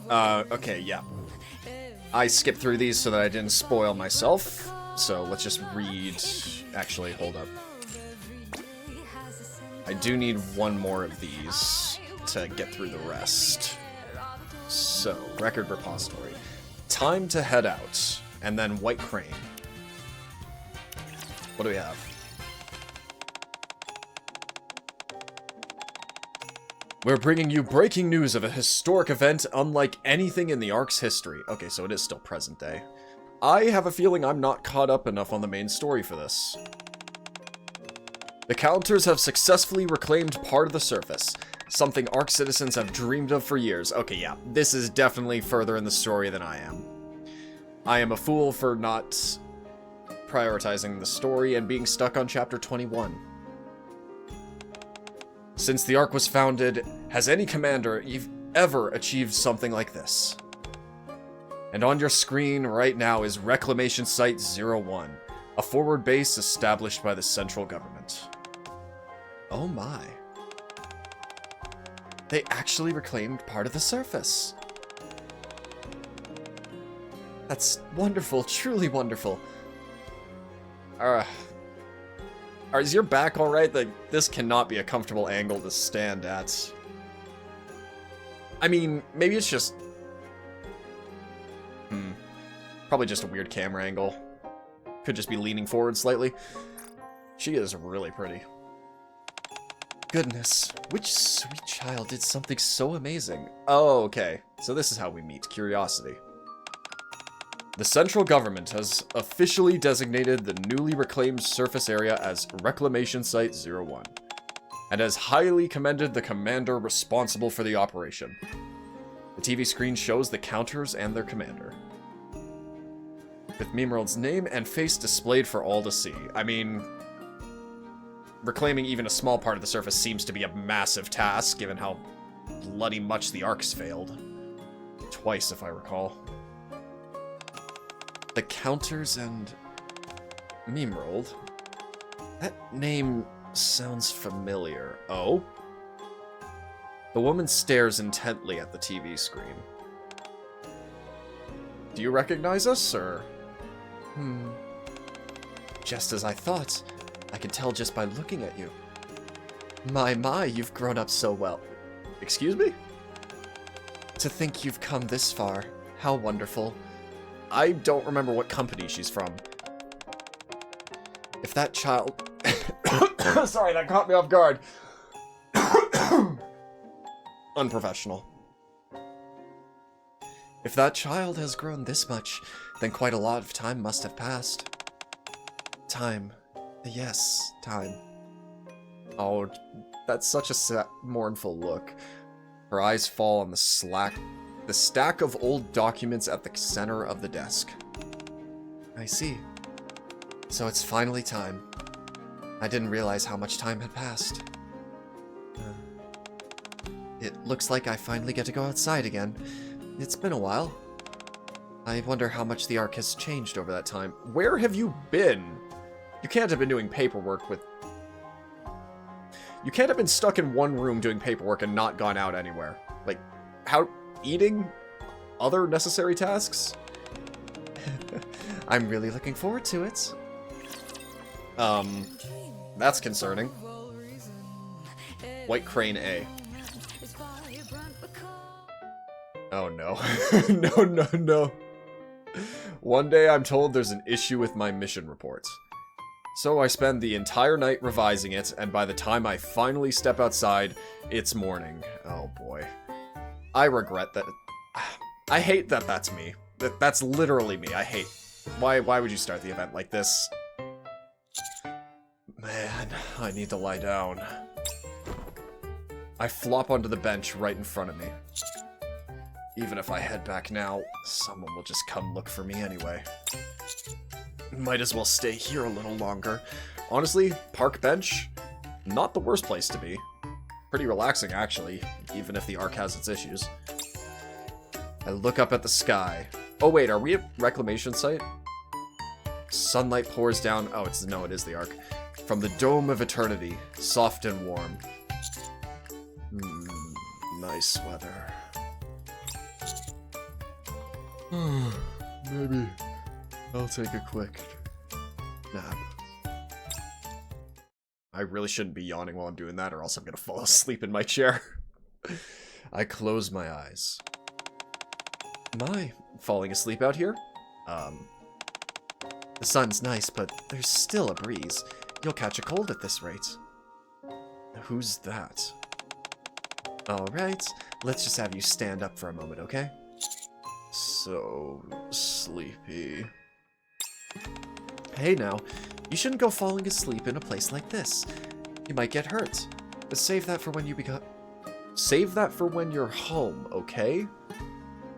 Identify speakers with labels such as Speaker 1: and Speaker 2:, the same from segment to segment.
Speaker 1: Okay, yeah. I skipped through these so that I didn't spoil myself. So let's just read... Actually, hold up. I do need one more of these to get through the rest. So, record repository. Time to head out. And then White Crane. What do we have? We're bringing you breaking news of a historic event unlike anything in the Ark's history. Okay, so it is still present day. I have a feeling I'm not caught up enough on the main story for this. The Counters have successfully reclaimed part of the surface, something Ark citizens have dreamed of for years. Okay, yeah, this is definitely further in the story than I am. I am a fool for not prioritizing the story and being stuck on chapter 21. Since the Ark was founded, has any commander ever achieved something like this? And on your screen right now is Reclamation Site 01, a forward base established by the central government. Oh my. They actually reclaimed part of the surface. That's wonderful, truly wonderful. Is your back alright? Like, this cannot be a comfortable angle to stand at. I mean, maybe it's just... Probably just a weird camera angle. Could just be leaning forward slightly. She is really pretty. Goodness, which sweet child did something so amazing? Oh, okay. So this is how we meet. Curiosity. The central government has officially designated the newly reclaimed surface area as Reclamation Site 01, and has highly commended the commander responsible for the operation. The TV screen shows the Counters and their commander, with Memerald's name and face displayed for all to see. I mean, reclaiming even a small part of the surface seems to be a massive task, given how bloody much the Ark's failed. Twice, if I recall. The Counters and Memerald? That name sounds familiar. Oh? The woman stares intently at the TV screen. Do you recognize us, or? Just as I thought. I can tell just by looking at you. My, you've grown up so well. Excuse me? To think you've come this far. How wonderful. I don't remember what company she's from. If that child... Sorry, that caught me off guard. Unprofessional. If that child has grown this much, then quite a lot of time must have passed. Time. Yes, time. Oh, that's such a mournful look. Her eyes fall on the stack of old documents at the center of the desk. I see. So it's finally time. I didn't realize how much time had passed. It looks like I finally get to go outside again. It's been a while. I wonder how much the Ark has changed over that time. Where have you been? You can't have been doing paperwork with... You can't have been stuck in one room doing paperwork and not gone out anywhere. Like, how... Eating? Other necessary tasks? I'm really looking forward to it. That's concerning. White Crane A. Oh no. No. One day I'm told there's an issue with my mission report. So I spend the entire night revising it, and by the time I finally step outside, it's morning. Oh boy. I regret that. I hate that that's me. That's literally me. I hate. Why would you start the event like this? Man, I need to lie down. I flop onto the bench right in front of me. Even if I head back now, someone will just come look for me anyway. Might as well stay here a little longer. Honestly, park bench, not the worst place to be. Pretty relaxing, actually, even if the Ark has its issues. I look up at the sky. Oh wait, are we at Reclamation Site? Sunlight pours down. Oh, it is the Ark. From the Dome of Eternity, soft and warm. Nice weather. Maybe I'll take a quick nap. I really shouldn't be yawning while I'm doing that, or else I'm gonna fall asleep in my chair. I close my eyes. Am I falling asleep out here? The sun's nice, but there's still a breeze. You'll catch a cold at this rate. Who's that? Alright, let's just have you stand up for a moment, okay? So sleepy. Hey now, you shouldn't go falling asleep in a place like this. You might get hurt. But save that for when you become... Save that for when you're home, okay?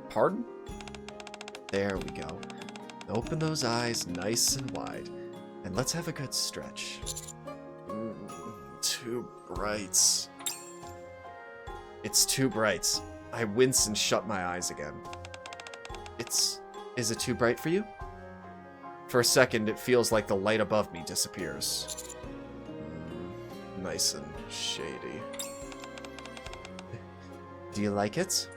Speaker 1: Pardon? There we go. Open those eyes nice and wide. And let's have a good stretch. Too bright. It's too bright. I wince and shut my eyes again. Is it too bright for you? For a second, it feels like the light above me disappears. Nice and shady. Do you like it?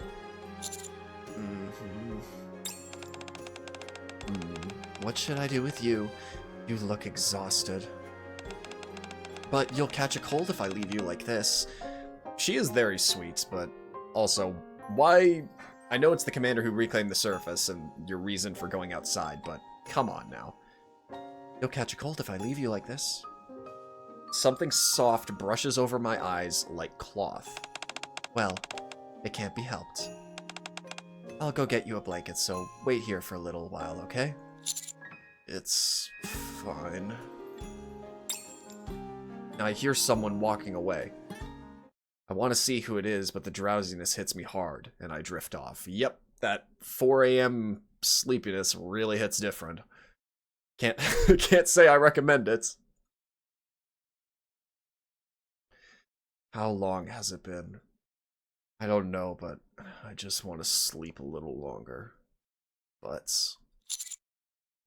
Speaker 1: What should I do with you? You look exhausted. But you'll catch a cold if I leave you like this. She is very sweet, but also, why... I know it's the commander who reclaimed the surface and your reason for going outside, but come on now. You'll catch a cold if I leave you like this. Something soft brushes over my eyes like cloth. Well, it can't be helped. I'll go get you a blanket, so wait here for a little while, okay? It's fine. I hear someone walking away. I want to see who it is, but the drowsiness hits me hard, and I drift off. Yep, that 4 a.m. sleepiness really hits different. Can't say I recommend it. How long has it been? I don't know, but I just want to sleep a little longer. But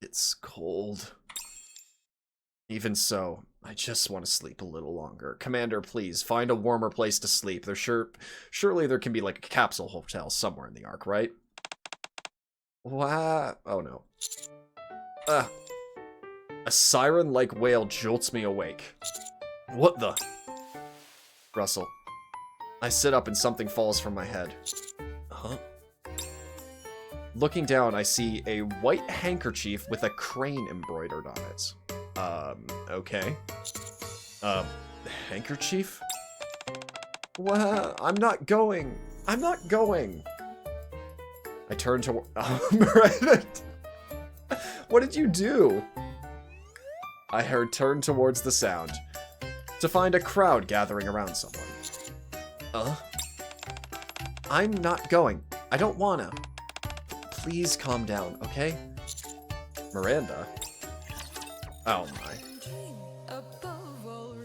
Speaker 1: it's cold. Even so, I just want to sleep a little longer. Commander, please, find a warmer place to sleep. Surely there can be like a capsule hotel somewhere in the Ark, right? What? Oh no. A siren-like wail jolts me awake. What the? Russell. I sit up and something falls from my head. Huh? Looking down, I see a white handkerchief with a crane embroidered on it. Okay. Handkerchief? What? I'm not going. I'm not going. I turn to... What did you do? I turn towards the sound to find a crowd gathering around someone. I'm not going. I don't wanna. Please calm down, okay? Miranda? Oh my.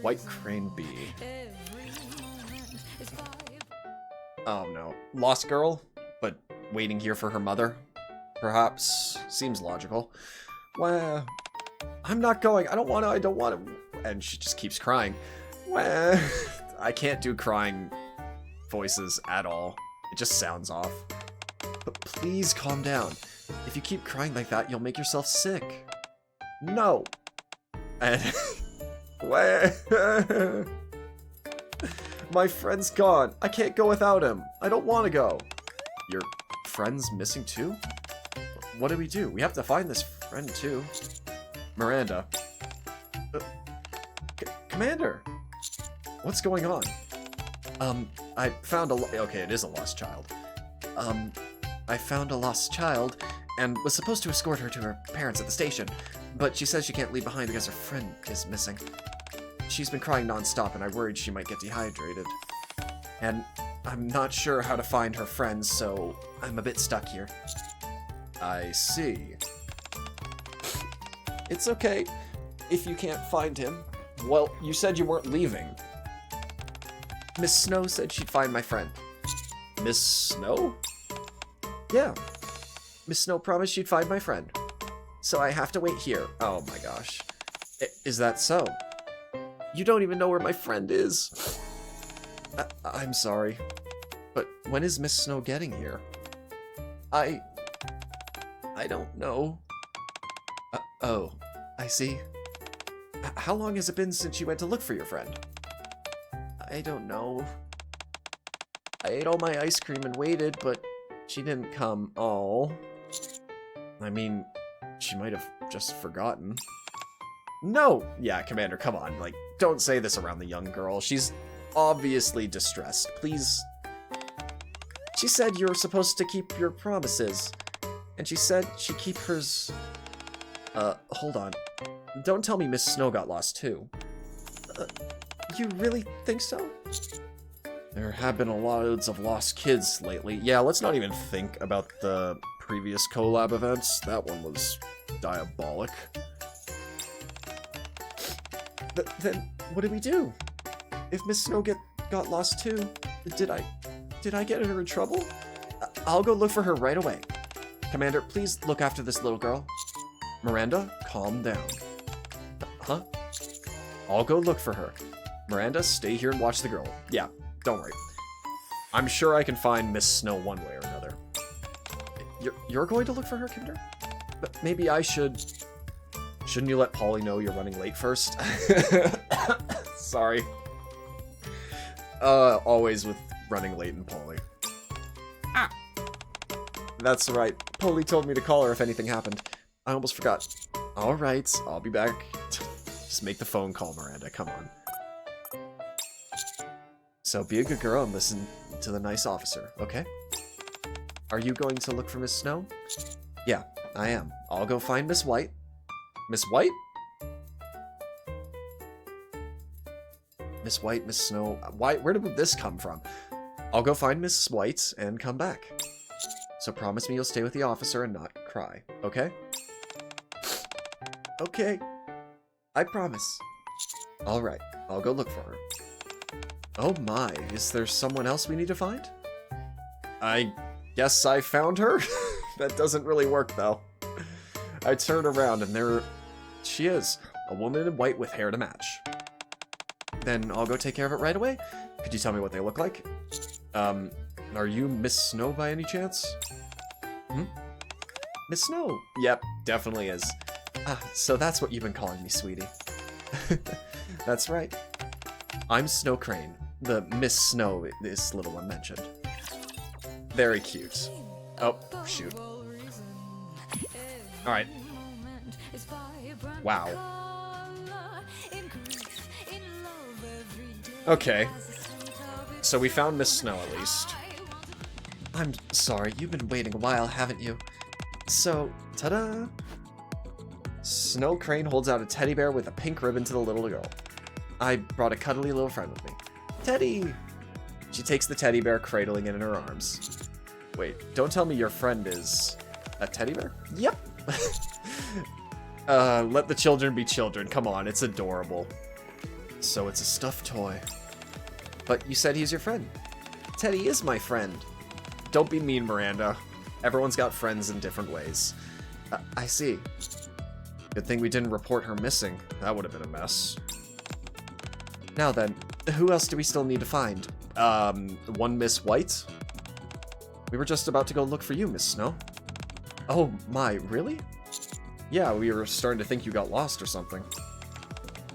Speaker 1: White crane bee. Oh no. Lost girl? But waiting here for her mother? Perhaps. Seems logical. Well, I'm not going. I don't want to. And she just keeps crying. Well, I can't do crying voices at all. It just sounds off. But please calm down. If you keep crying like that, you'll make yourself sick. No. And my friend's gone. I can't go without him. I don't want to go. Your friend's missing too? What do we do? We have to find this friend too. Miranda. Commander! What's going on? I found okay, it is a lost child. I found a lost child and was supposed to escort her to her parents at the station, but she says she can't leave behind because her friend is missing. She's been crying non-stop and I worried she might get dehydrated. And I'm not sure how to find her friends, so I'm a bit stuck here. I see. It's okay if you can't find him. Well, you said you weren't leaving. Miss Snow said she'd find my friend. Miss Snow? Yeah. Miss Snow promised she'd find my friend. So I have to wait here. Oh my gosh. Is that so? You don't even know where my friend is. I'm sorry. But when is Miss Snow getting here? I don't know. Oh, I see. How long has it been since you went to look for your friend? I don't know. I ate all my ice cream and waited, but she didn't come. Oh. I mean, she might have just forgotten. No! Yeah, Commander, come on. Like, don't say this around the young girl. She's obviously distressed. Please. She said you're supposed to keep your promises. And she said she'd keep hers... hold on. Don't tell me Miss Snow got lost, too. You really think so? There have been loads of lost kids lately. Yeah, let's not even think about the previous collab events. That one was diabolic. Then what do we do? If Miss Snow got lost too, did I get her in trouble? I'll go look for her right away. Commander, please look after this little girl. Miranda, calm down. Huh? I'll go look for her. Miranda, stay here and watch the girl. Yeah, don't worry. I'm sure I can find Miss Snow one way or another. You're going to look for her, Commander? But maybe I should... Shouldn't you let Polly know you're running late first? Sorry. Always with running late and Polly. Ah! That's right. Polly told me to call her if anything happened. I almost forgot. Alright, I'll be back. Just make the phone call, Miranda. Come on. So be a good girl and listen to the nice officer, okay? Are you going to look for Miss Snow? Yeah, I am. I'll go find Miss White. Miss White? Miss White, Miss Snow. Where did this come from? I'll go find Miss White and come back. So promise me you'll stay with the officer and not cry, okay? Okay. I promise. Alright, I'll go look for her. Oh my, is there someone else we need to find? I guess I found her? That doesn't really work though. I turned around and there she is, a woman in white with hair to match. Then I'll go take care of it right away. Could you tell me what they look like? Are you Miss Snow by any chance? Hmm? Miss Snow? Yep, definitely is. Ah, so that's what you've been calling me, sweetie. That's right. I'm Snow Crane, the Miss Snow this little one mentioned. Very cute. Oh, shoot. Alright. Wow. Okay. So we found Miss Snow at least. I'm sorry, you've been waiting a while, haven't you? So, ta-da! Snow Crane holds out a teddy bear with a pink ribbon to the little girl. I brought a cuddly little friend with me. Teddy! She takes the teddy bear, cradling it in her arms. Wait, don't tell me your friend is a teddy bear? Yep! Let the children be children. Come on, it's adorable. So it's a stuffed toy. But you said he's your friend. Teddy is my friend. Don't be mean, Miranda. Everyone's got friends in different ways. I see. Good thing we didn't report her missing. That would have been a mess. Now then, who else do we still need to find? One Miss White? We were just about to go look for you, Miss Snow. Oh my, really? Yeah, we were starting to think you got lost or something.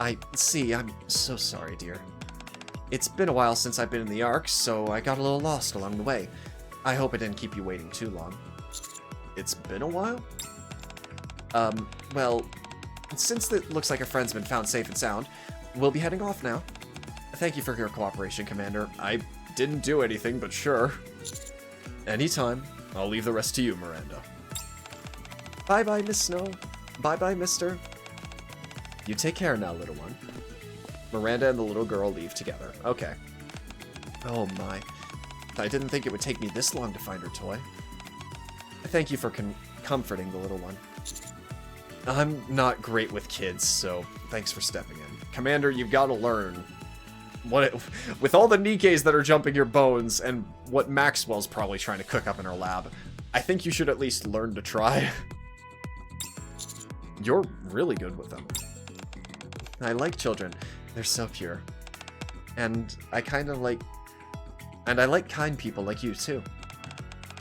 Speaker 1: I see, I'm so sorry, dear. It's been a while since I've been in the Ark, so I got a little lost along the way. I hope I didn't keep you waiting too long. It's been a while? Well, since it looks like a friend's been found safe and sound, we'll be heading off now. Thank you for your cooperation, Commander. I didn't do anything, but sure. Anytime. I'll leave the rest to you, Miranda. Bye-bye, Miss Snow. Bye-bye, mister. You take care now, little one. Miranda and the little girl leave together. Okay. Oh my. I didn't think it would take me this long to find her toy. Thank you for comforting the little one. I'm not great with kids, so thanks for stepping in. Commander, you've got to learn. With all the Nikkes that are jumping your bones, and what Maxwell's probably trying to cook up in her lab, I think you should at least learn to try. You're really good with them. I like children. They're so pure. And I like kind people like you, too.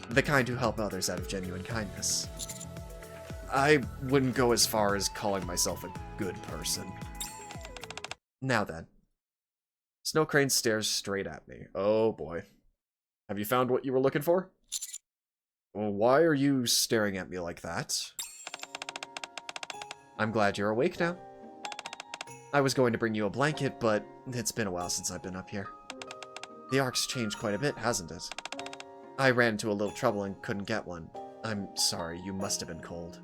Speaker 1: The kind who help others out of genuine kindness. I wouldn't go as far as calling myself a good person. Now then. Snow Crane stares straight at me. Oh boy. Have you found what you were looking for? Well, why are you staring at me like that? I'm glad you're awake now. I was going to bring you a blanket, but it's been a while since I've been up here. The ark's changed quite a bit, hasn't it? I ran into a little trouble and couldn't get one. I'm sorry, you must have been cold.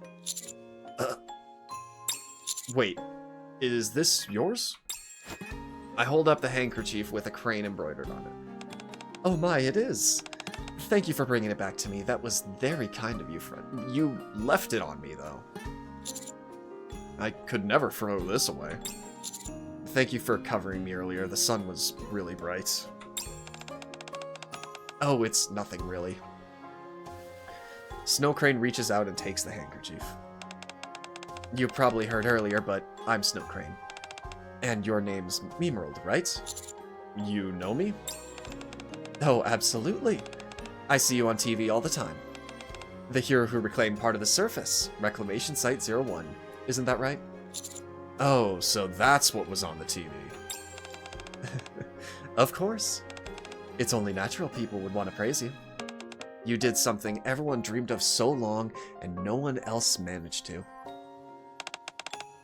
Speaker 1: Wait, is this yours? I hold up the handkerchief with a crane embroidered on it. Oh my, it is. Thank you for bringing it back to me. That was very kind of you, friend. You left it on me, though. I could never throw this away. Thank you for covering me earlier. The sun was really bright. Oh, it's nothing, really. Snow Crane reaches out and takes the handkerchief. You probably heard earlier, but I'm Snow Crane. And your name's Memerald, right? You know me? Oh, absolutely. I see you on TV all the time. The hero who reclaimed part of the surface. Reclamation Site 01. Isn't that right? Oh, so that's what was on the TV. Of course. It's only natural people would want to praise you. You did something everyone dreamed of so long, and no one else managed to.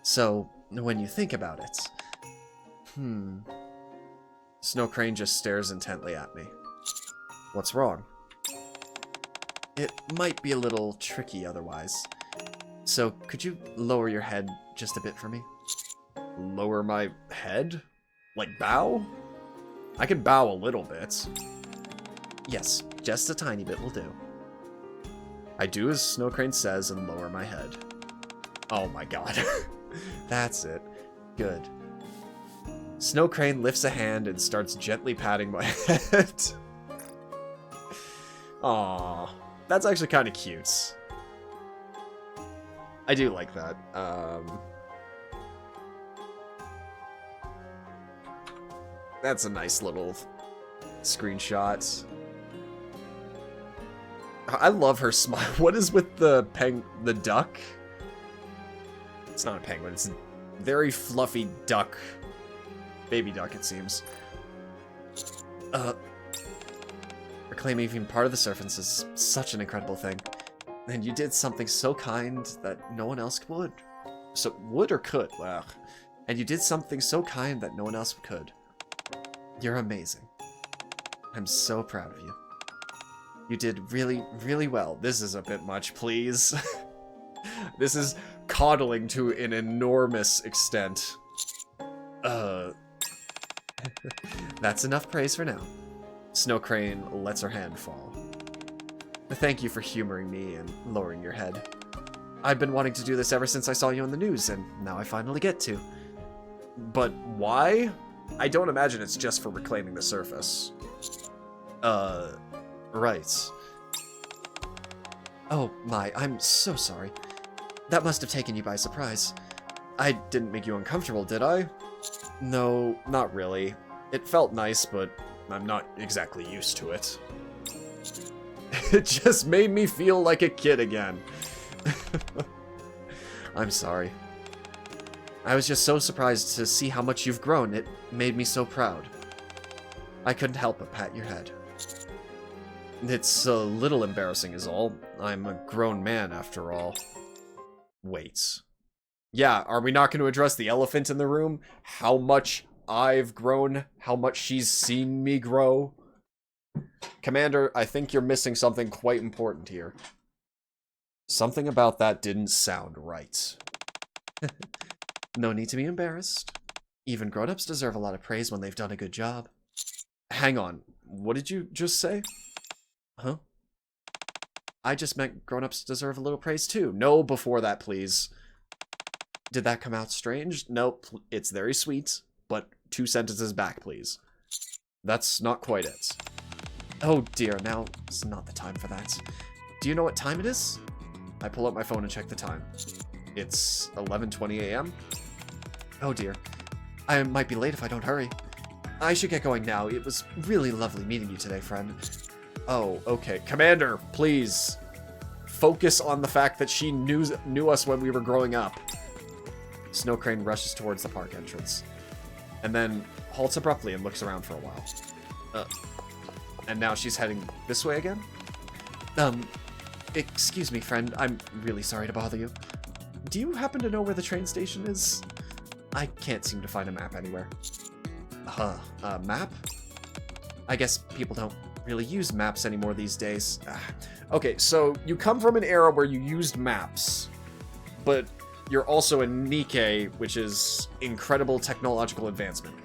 Speaker 1: So, when you think about it... Snow Crane just stares intently at me. What's wrong? It might be a little tricky otherwise. So, could you lower your head just a bit for me? Lower my head? Like bow? I can bow a little bit. Yes, just a tiny bit will do. I do as Snow Crane says and lower my head. Oh my god. That's it. Good. Snow Crane lifts a hand and starts gently patting my head. Aww. That's actually kind of cute. I do like that. That's a nice little screenshot. I love her smile. What is with the duck? It's not a penguin. It's a very fluffy duck. Baby duck, it seems. Reclaiming even part of the surface is such an incredible thing. And you did something so kind that no one else would. So, would or could? Ugh. And you did something so kind that no one else could. You're amazing. I'm so proud of you. You did really, really well. This is a bit much, please. This is coddling to an enormous extent. That's enough praise for now. Snow Crane lets her hand fall. Thank you for humoring me and lowering your head. I've been wanting to do this ever since I saw you on the news, and now I finally get to. But why? I don't imagine it's just for reclaiming the surface. Right. Oh my, I'm so sorry. That must have taken you by surprise. I didn't make you uncomfortable, did I? No, not really. It felt nice, but I'm not exactly used to it. It just made me feel like a kid again. I'm sorry. I was just so surprised to see how much you've grown. It made me so proud. I couldn't help but pat your head. It's a little embarrassing is all. I'm a grown man after all. Wait. Yeah, are we not going to address the elephant in the room? How much I've grown? How much she's seen me grow? Commander, I think you're missing something quite important here. Something about that didn't sound right. No need to be embarrassed. Even grown-ups deserve a lot of praise when they've done a good job. Hang on, what did you just say? Huh? I just meant grown-ups deserve a little praise too. No, before that, please. Did that come out strange? Nope, it's very sweet, but 2 sentences back, please. That's not quite it. Oh dear, now is not the time for that. Do you know what time it is? I pull up my phone and check the time. It's 11:20 a.m. Oh dear. I might be late if I don't hurry. I should get going now. It was really lovely meeting you today, friend. Oh, okay. Commander, please. focus on the fact that she knew us when we were growing up. Snow Crane rushes towards the park entrance, and then halts abruptly and looks around for a while. And now she's heading this way again? Excuse me, friend. I'm really sorry to bother you. Do you happen to know where the train station is? I can't seem to find a map anywhere. Map? I guess people don't really use maps anymore these days. Okay, so you come from an era where you used maps, but you're also in Nikke, which is incredible technological advancement.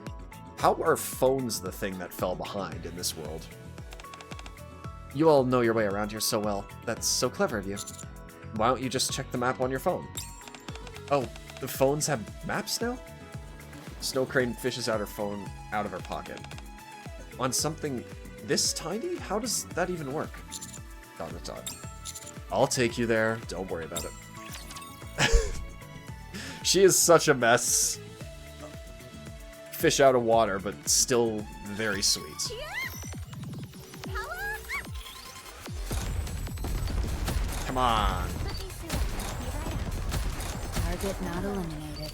Speaker 1: How are phones the thing that fell behind in this world? You all know your way around here so well. That's so clever of you. Why don't you just check the map on your phone? Oh, the phones have maps now? Snow Crane fishes out her phone out of her pocket. On something this tiny? How does that even work? ... I'll take you there. Don't worry about it. She is such a mess. Fish out of water, but still very sweet. Come on.
Speaker 2: Target not eliminated.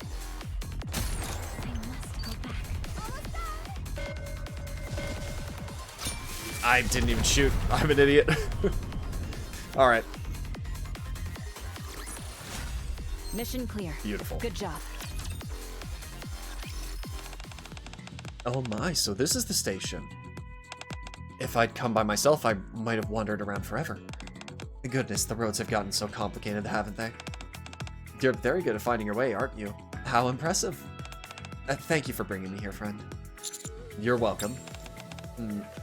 Speaker 2: I must go back.
Speaker 1: I didn't even shoot. I'm an idiot. Alright.
Speaker 2: Mission clear.
Speaker 1: Beautiful.
Speaker 2: Good job.
Speaker 1: Oh my, so this is the station. If I'd come by myself, I might have wandered around forever. Goodness, the roads have gotten so complicated, haven't they? You're very good at finding your way, aren't you? How impressive. Thank you for bringing me here, friend. You're welcome.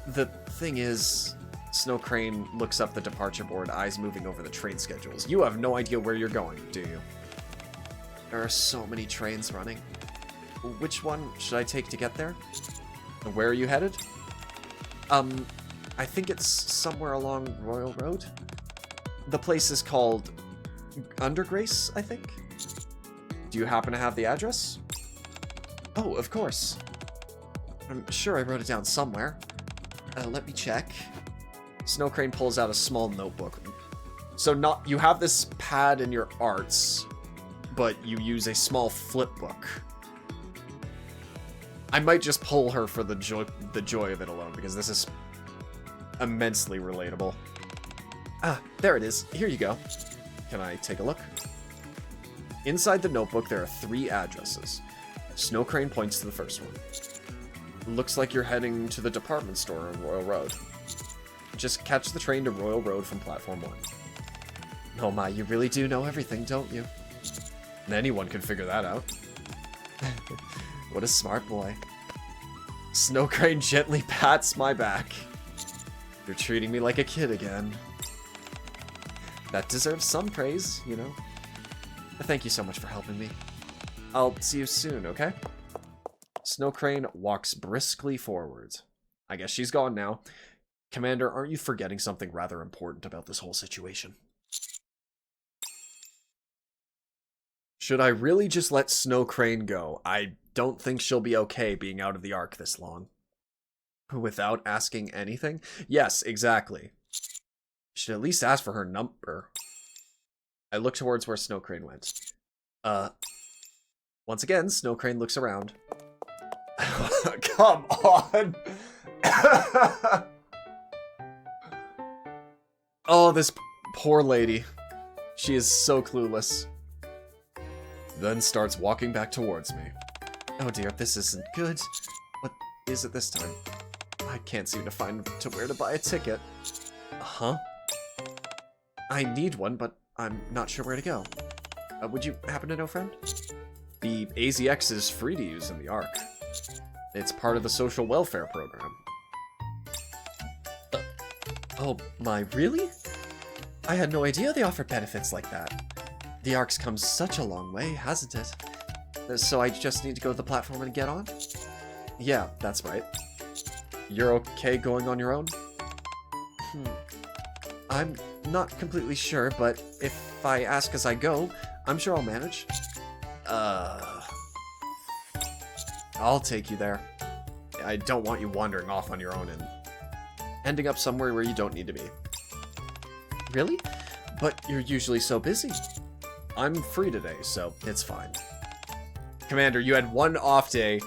Speaker 1: The thing is... Snow Crane looks up the departure board, eyes moving over the train schedules. You have no idea where you're going, do you? There are so many trains running. Which one should I take to get there? And where are you headed? I think it's somewhere along Royal Road. The place is called Undergrace, I think? Do you happen to have the address? Oh, of course. I'm sure I wrote it down somewhere. Let me check. Snow Crane pulls out a small notebook. So you have this pad in your arts, but you use a small flip book. I might just pull her for the joy of it alone, because this is immensely relatable. Ah, there it is. Here you go. Can I take a look? Inside the notebook, there are 3 addresses. Snow Crane points to the first one. Looks like you're heading to the department store on Royal Road. Just catch the train to Royal Road from Platform 1. Oh my, you really do know everything, don't you? Anyone can figure that out. What a smart boy. Snow Crane gently pats my back. You're treating me like a kid again. That deserves some praise, you know. Thank you so much for helping me. I'll see you soon, okay? Snow Crane walks briskly forward. I guess she's gone now. Commander, aren't you forgetting something rather important about this whole situation? Should I really just let Snow Crane go? I don't think she'll be okay being out of the Ark this long. Without asking anything? Yes, exactly. Should at least ask for her number. I look towards where Snow Crane went. Once again, Snow Crane looks around. Come on! Oh, this poor lady. She is so clueless. Then starts walking back towards me. Oh dear, this isn't good. What is it this time? I can't seem to find where to buy a ticket. Huh? I need one, but I'm not sure where to go. Would you happen to know, friend? The AZX is free to use in the Ark. It's part of the social welfare program. Oh my, really? I had no idea they offered benefits like that. The Ark's come such a long way, hasn't it? So I just need to go to the platform and get on? Yeah, that's right. You're okay going on your own? I'm not completely sure, but if I ask as I go, I'm sure I'll manage. I'll take you there. I don't want you wandering off on your own and ending up somewhere where you don't need to be. Really? But you're usually so busy. I'm free today, so it's fine. Commander, you had one off day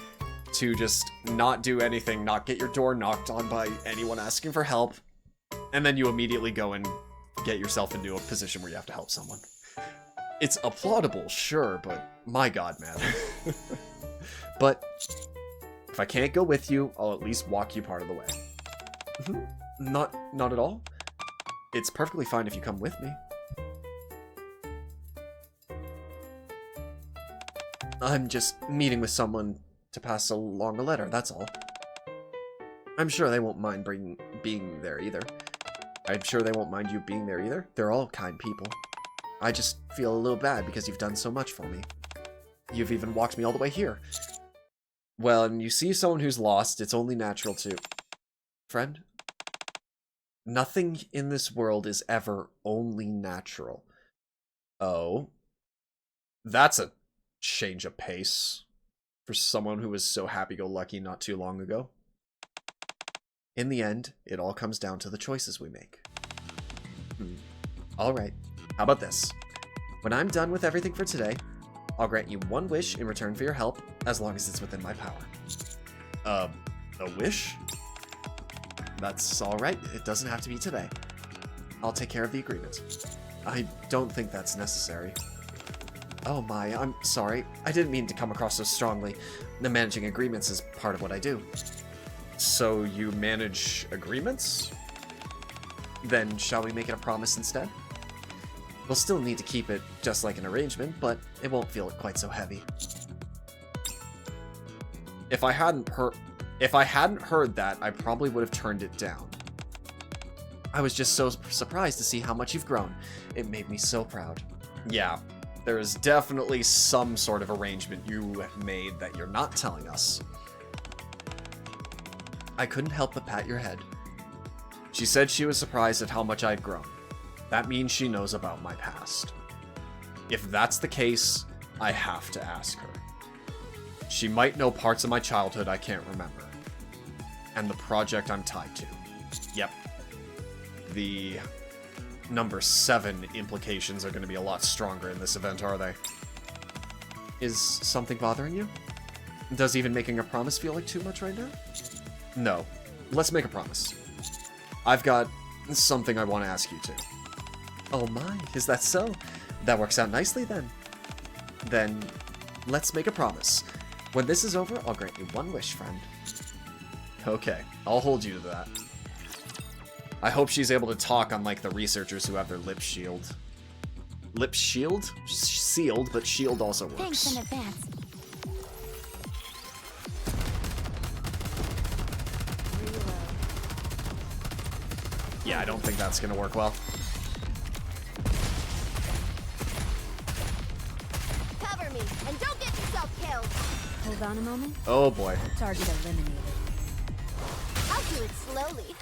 Speaker 1: to just not do anything, not get your door knocked on by anyone asking for help, and then you immediately go and get yourself into a position where you have to help someone. It's applaudable, sure, but my god, man. But if I can't go with you, I'll at least walk you part of the way. Not at all. It's perfectly fine if you come with me. I'm just meeting with someone to pass along a letter, that's all. I'm sure they won't mind being there either. I'm sure they won't mind you being there either. They're all kind people. I just feel a little bad because you've done so much for me. You've even walked me all the way here. Well, and you see someone who's lost, it's only natural to... Friend? Nothing in this world is ever only natural. Oh. That's a change of pace for someone who was so happy-go-lucky not too long ago. In the end, it all comes down to the choices we make. Alright, how about this? When I'm done with everything for today, I'll grant you one wish in return for your help, as long as it's within my power. A wish? That's alright, it doesn't have to be today. I'll take care of the agreement. I don't think that's necessary. Oh my, I'm sorry. I didn't mean to come across so strongly. The managing agreements is part of what I do. So you manage agreements? Then shall we make it a promise instead? We'll still need to keep it just like an arrangement, but it won't feel quite so heavy. If I hadn't heard that, I probably would have turned it down. I was just so surprised to see how much you've grown. It made me so proud. Yeah, there is definitely some sort of arrangement you have made that you're not telling us. I couldn't help but pat your head. She said she was surprised at how much I'd grown. That means she knows about my past. If that's the case, I have to ask her. She might know parts of my childhood I can't remember. And the project I'm tied to. Yep. The number 7 implications are going to be a lot stronger in this event, are they? Is something bothering you? Does even making a promise feel like too much right now? No. Let's make a promise. I've got something I want to ask you to. Oh my, is that so? That works out nicely then. Then, let's make a promise. When this is over, I'll grant you one wish, friend. Okay, I'll hold you to that. I hope she's able to talk unlike the researchers who have their lips shield. Lips shield? Sealed, but shield also works.
Speaker 2: Thanks in advance.
Speaker 1: Yeah, I don't think that's gonna work well.
Speaker 3: Cover me, and don't get yourself killed.
Speaker 2: Hold on a moment.
Speaker 1: Oh boy.
Speaker 2: Target eliminated.
Speaker 3: I'll do it slowly.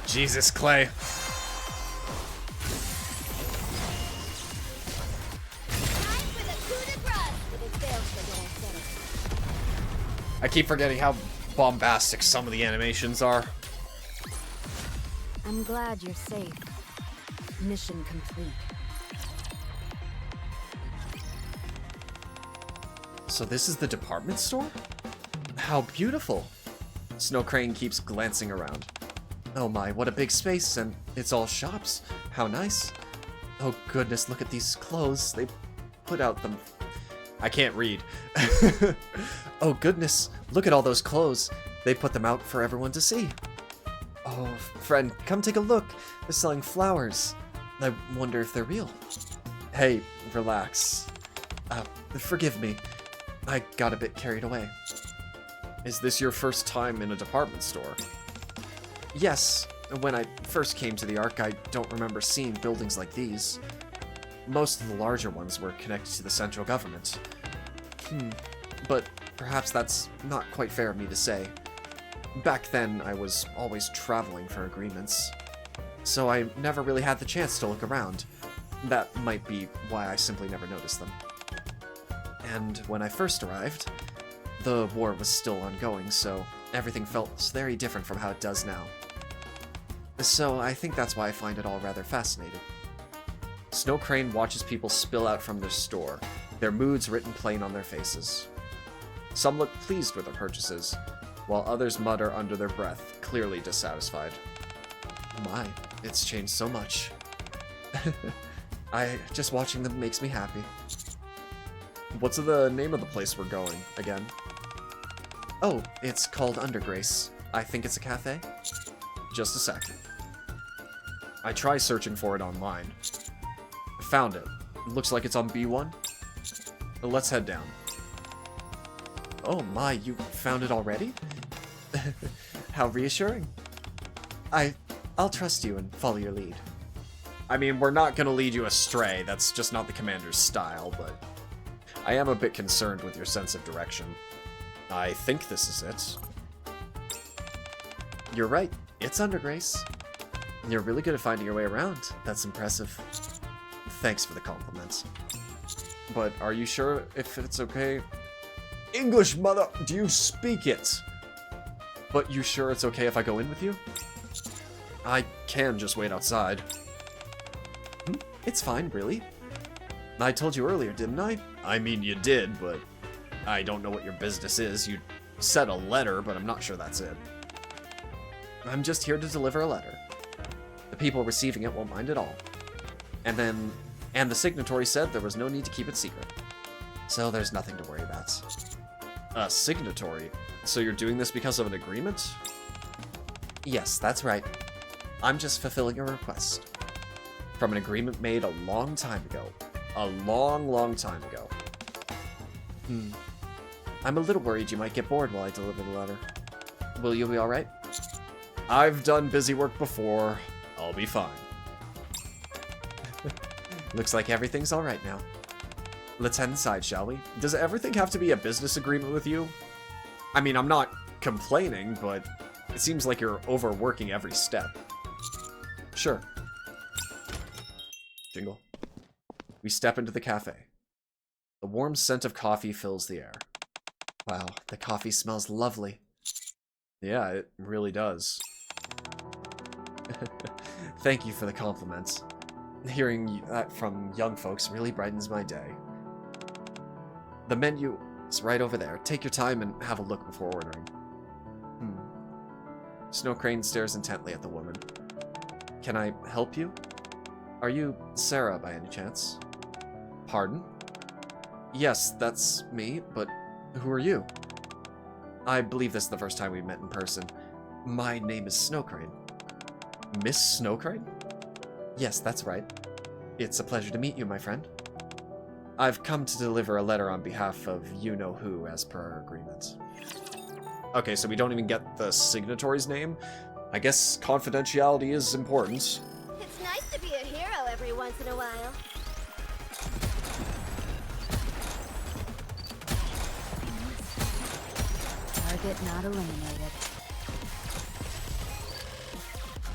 Speaker 1: Jesus, Clay.
Speaker 3: Time for the coup de grace. If it fails, forget I said it.
Speaker 1: I keep forgetting how bombastic some of the animations are.
Speaker 2: I'm glad you're safe. Mission complete.
Speaker 1: So this is the department store? How beautiful. Snow Crane keeps glancing around. Oh my, what a big space, and it's all shops. How nice. Oh goodness, look at these clothes. They put out them. I can't read. Oh goodness, look at all those clothes. They put them out for everyone to see. Oh, friend, come take a look. They're selling flowers. I wonder if they're real. Hey, relax. Forgive me. I got a bit carried away. Is this your first time in a department store? Yes. When I first came to the Ark, I don't remember seeing buildings like these. Most of the larger ones were connected to the central government. But perhaps that's not quite fair of me to say. Back then, I was always traveling for agreements, so I never really had the chance to look around. That might be why I simply never noticed them. And when I first arrived, the war was still ongoing, so everything felt very different from how it does now. So I think that's why I find it all rather fascinating. Snow Crane watches people spill out from their store, their moods written plain on their faces. Some look pleased with their purchases, while others mutter under their breath, clearly dissatisfied. My, it's changed so much. Just watching them makes me happy. What's the name of the place we're going, again? Oh, it's called Undergrace. I think it's a cafe. Just a sec. I try searching for it online. Found it. Looks like it's on B1. Let's head down. Oh my, you found it already? How reassuring. I'll trust you and follow your lead. I mean, we're not gonna lead you astray, that's just not the commander's style, but I am a bit concerned with your sense of direction. I think this is it. You're right, it's Undergrace. You're really good at finding your way around. That's impressive. Thanks for the compliments. But are you sure if it's okay? English, mother! Do you speak it? But you sure it's okay if I go in with you? I can just wait outside. It's fine, really. I told you earlier, didn't I? I mean, you did, but I don't know what your business is. You said a letter, but I'm not sure that's it. I'm just here to deliver a letter. The people receiving it won't mind at all. And the signatory said there was no need to keep it secret. So there's nothing to worry about. A signatory? So you're doing this because of an agreement? Yes, that's right. I'm just fulfilling a request. From an agreement made a long time ago. A long, long time ago. I'm a little worried you might get bored while I deliver the letter. Will you be alright? I've done busy work before. I'll be fine. Looks like everything's alright now. Let's head inside, shall we? Does everything have to be a business agreement with you? I mean, I'm not complaining, but it seems like you're overworking every step. Sure. Jingle. We step into the cafe. The warm scent of coffee fills the air. Wow, the coffee smells lovely. Yeah, it really does. Thank you for the compliments. Hearing that from young folks really brightens my day. The menu is right over there. Take your time and have a look before ordering. Snow Crane stares intently at the woman. Can I help you? Are you Sarah by any chance? Pardon? Yes, that's me, but who are you? I believe this is the first time we met in person. My name is Snow Crane. Miss Snow Crane? Yes, that's right. It's a pleasure to meet you, my friend. I've come to deliver a letter on behalf of you-know-who as per our agreement. Okay, so we don't even get the signatory's name? I guess confidentiality is important.
Speaker 3: It's nice to be a hero every once in a while.
Speaker 2: Target not eliminated.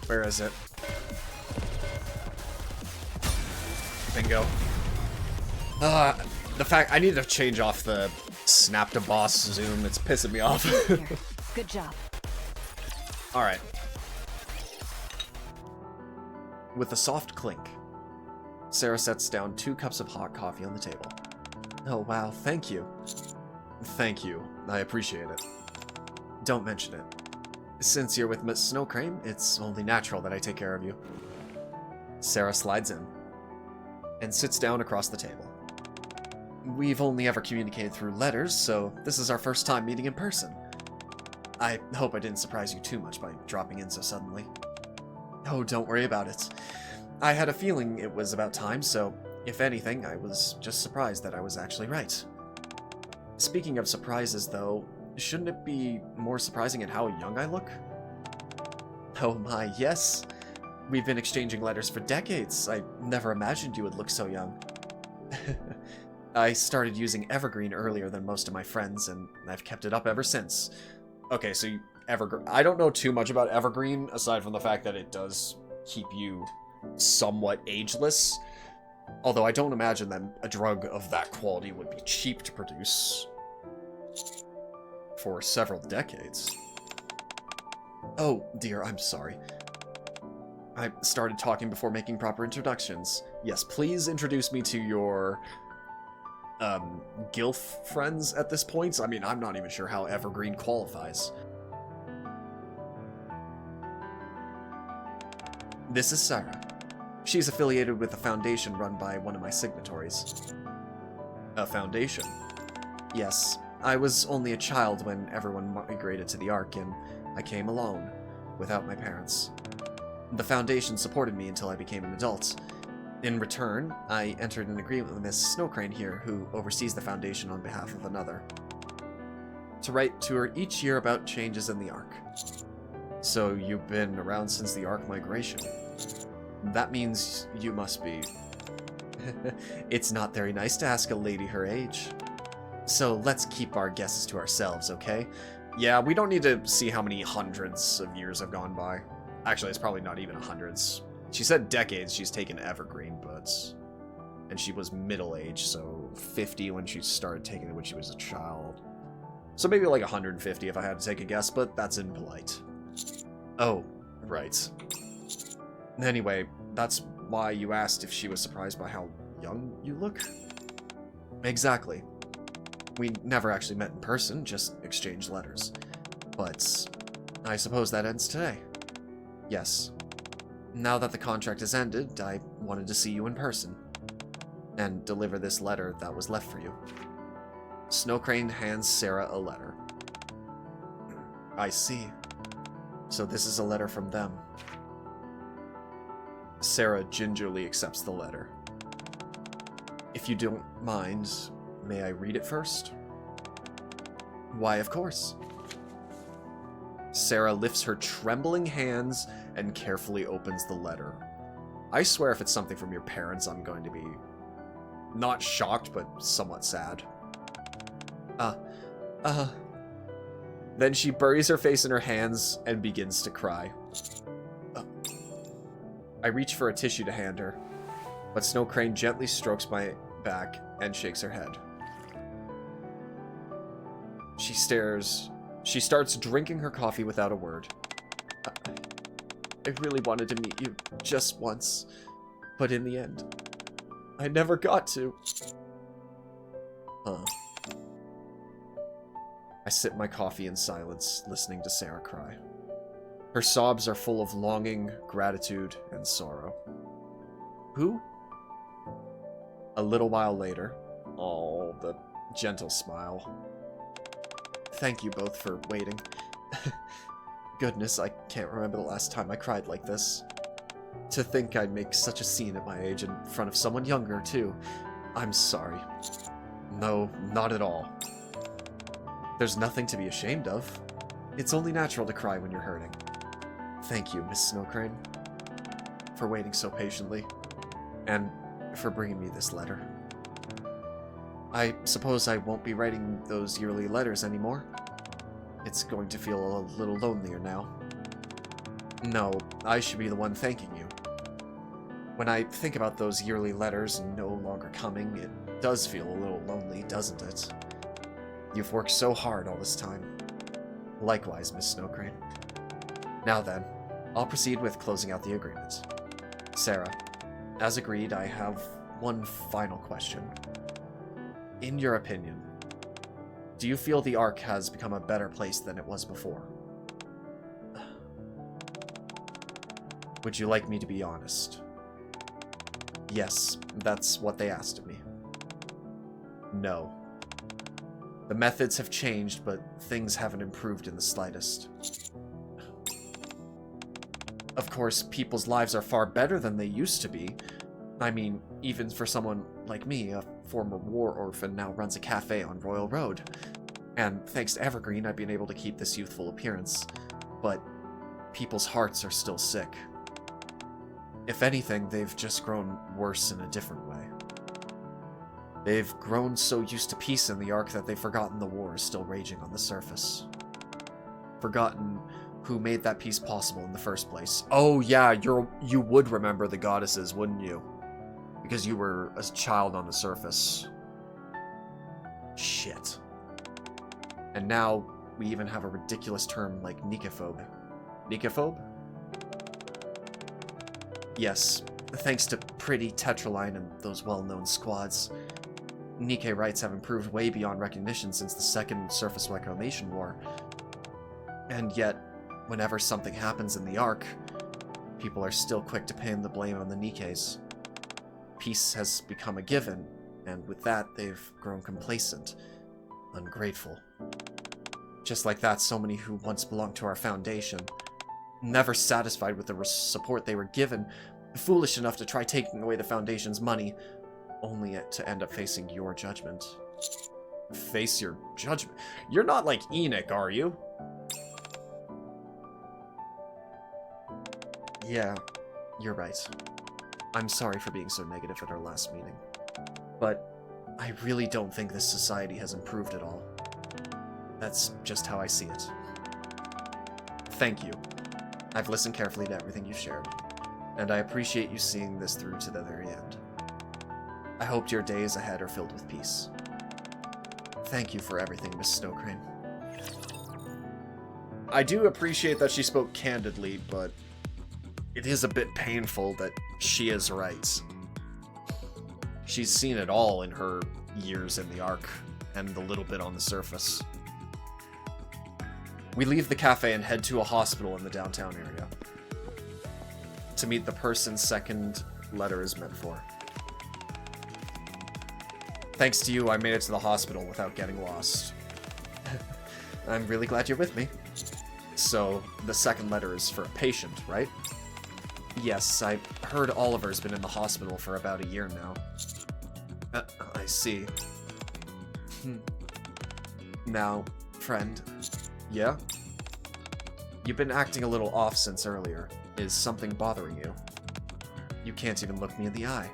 Speaker 1: Where is it? Bingo. The fact I need to change off the snap to boss zoom. It's pissing me off.
Speaker 2: Here. Good job.
Speaker 1: All right. With a soft clink, Sarah sets down 2 cups of hot coffee on the table. Oh wow, thank you. Thank you. I appreciate it. Don't mention it. Since you're with Miss Snow Crane, it's only natural that I take care of you. Sarah slides in and sits down across the table. We've only ever communicated through letters, so this is our first time meeting in person. I hope I didn't surprise you too much by dropping in so suddenly. Oh, don't worry about it. I had a feeling it was about time, so if anything, I was just surprised that I was actually right. Speaking of surprises, though, shouldn't it be more surprising at how young I look? Oh my, yes. We've been exchanging letters for decades. I never imagined you would look so young. I started using Evergreen earlier than most of my friends, and I've kept it up ever since. Okay, so Evergreen. I don't know too much about Evergreen, aside from the fact that it does keep you somewhat ageless. Although I don't imagine that a drug of that quality would be cheap to produce for several decades. Oh, dear, I'm sorry. I started talking before making proper introductions. Yes, please introduce me to your, gilf friends at this point. I mean, I'm not even sure how Evergreen qualifies. This is Sarah. She's affiliated with a foundation run by one of my signatories. A foundation? Yes. I was only a child when everyone migrated to the Ark, and I came alone, without my parents. The Foundation supported me until I became an adult. In return, I entered an agreement with Miss Snowcrane here, who oversees the Foundation on behalf of another, to write to her each year about changes in the Ark. So you've been around since the Ark migration. That means you must be... It's not very nice to ask a lady her age. So let's keep our guesses to ourselves, okay? Yeah, we don't need to see how many hundreds of years have gone by. Actually, it's probably not even hundreds. She said decades she's taken Evergreen, but... And she was middle-aged, so 50 when she started taking it when she was a child. So maybe like 150 if I had to take a guess, but that's impolite. Oh, right. Anyway, that's why you asked if she was surprised by how young you look? Exactly. We never actually met in person, just exchanged letters. But I suppose that ends today. Yes. Now that the contract has ended, I wanted to see you in person. And deliver this letter that was left for you. Snowcrane hands Sarah a letter. I see. So this is a letter from them. Sarah gingerly accepts the letter. If you don't mind, may I read it first? Why, of course. Sarah lifts her trembling hands and carefully opens the letter. I swear if it's something from your parents, I'm going to be not shocked, but somewhat sad. Then she buries her face in her hands and begins to cry. I reach for a tissue to hand her, but Snowcrane gently strokes my back and shakes her head. She stares. She starts drinking her coffee without a word. I really wanted to meet you just once, but in the end, I never got to. I sip my coffee in silence, listening to Sarah cry. Her sobs are full of longing, gratitude, and sorrow. Who? A little while later, oh, the gentle smile. Thank you both for waiting. Goodness, I can't remember the last time I cried like this. To think I'd make such a scene at my age in front of someone younger, too. I'm sorry. No, not at all. There's nothing to be ashamed of. It's only natural to cry when you're hurting. Thank you, Miss Snowcrane, for waiting so patiently, and for bringing me this letter. I suppose I won't be writing those yearly letters anymore. It's going to feel a little lonelier now. No, I should be the one thanking you. When I think about those yearly letters no longer coming, it does feel a little lonely, doesn't it? You've worked so hard all this time. Likewise, Miss Snowcrane. Now then, I'll proceed with closing out the agreement. Sarah, as agreed, I have one final question. In your opinion, do you feel the Ark has become a better place than it was before? Would you like me to be honest? Yes, that's what they asked of me. No. The methods have changed, but things haven't improved in the slightest. Of course, people's lives are far better than they used to be. I mean, even for someone like me, a former war orphan now runs a cafe on Royal Road. And thanks to Evergreen, I've been able to keep this youthful appearance. But people's hearts are still sick. If anything, they've just grown worse in a different way. They've grown so used to peace in the Ark that they've forgotten the war is still raging on the surface. Forgotten who made that peace possible in the first place. Oh yeah, you would remember the goddesses, wouldn't you? Because you were a child on the surface. Shit. And now, we even have a ridiculous term like Nikkephobe. Nikkephobe? Yes, thanks to Pretty, Tetraline, and those well-known squads. Nikke rights have improved way beyond recognition since the Second Surface Reclamation War. And yet, whenever something happens in the Ark, people are still quick to pin the blame on the Nikkes. Peace has become a given, and with that, they've grown complacent, ungrateful. Just like that, so many who once belonged to our Foundation, never satisfied with the support they were given, foolish enough to try taking away the Foundation's money, only to end up facing your judgment. Face your judgment? You're not like Enoch, are you? Yeah, you're right. I'm sorry for being so negative at our last meeting. But I really don't think this society has improved at all. That's just how I see it. Thank you. I've listened carefully to everything you've shared, and I appreciate you seeing this through to the very end. I hope your days ahead are filled with peace. Thank you for everything, Miss Snowcrane. I do appreciate that she spoke candidly, but it is a bit painful that she is right. She's seen it all in her years in the Ark, and the little bit on the surface. We leave the cafe and head to a hospital in the downtown area to meet the person second letter is meant for. Thanks to you, I made it to the hospital without getting lost. I'm really glad you're with me. So, the second letter is for a patient, right? Yes, I heard Oliver's been in the hospital for about a year now. I see. Now, friend. Yeah? You've been acting a little off since earlier. Is something bothering you? You can't even look me in the eye.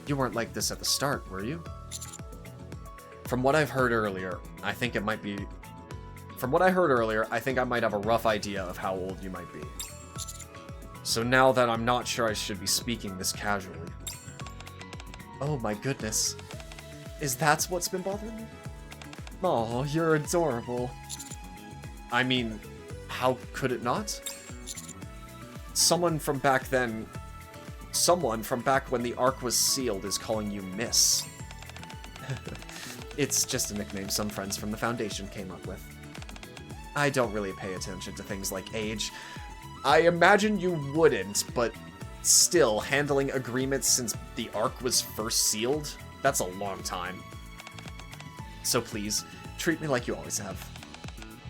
Speaker 1: You weren't like this at the start, were you? From what I've heard earlier, I think it might be... From what I heard earlier, I think I might have a rough idea of how old you might be. So now that I'm not sure I should be speaking this casually. Oh my goodness. Is that what's been bothering you? Oh, you're adorable. I mean, how could it not? Someone from back when the Ark was sealed is calling you Miss. It's just a nickname some friends from the Foundation came up with. I don't really pay attention to things like age. I imagine you wouldn't, but still, handling agreements since the Ark was first sealed? That's a long time. So please, treat me like you always have.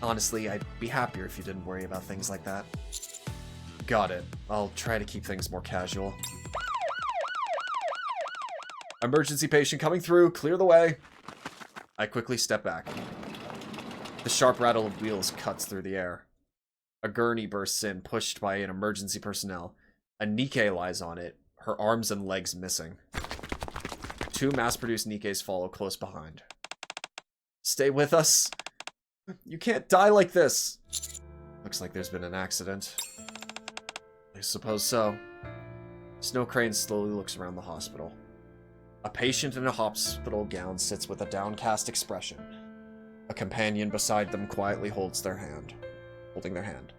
Speaker 1: Honestly, I'd be happier if you didn't worry about things like that. Got it. I'll try to keep things more casual. Emergency patient coming through. Clear the way. I quickly step back. The sharp rattle of wheels cuts through the air. A gurney bursts in, pushed by an emergency personnel. A Nikke lies on it, her arms and legs missing. Two mass-produced Nikkes follow close behind. Stay with us. You can't die like this. Looks like there's been an accident. I suppose so. Snowcrane slowly looks around the hospital. A patient in a hospital gown sits with a downcast expression. A companion beside them quietly holding their hand.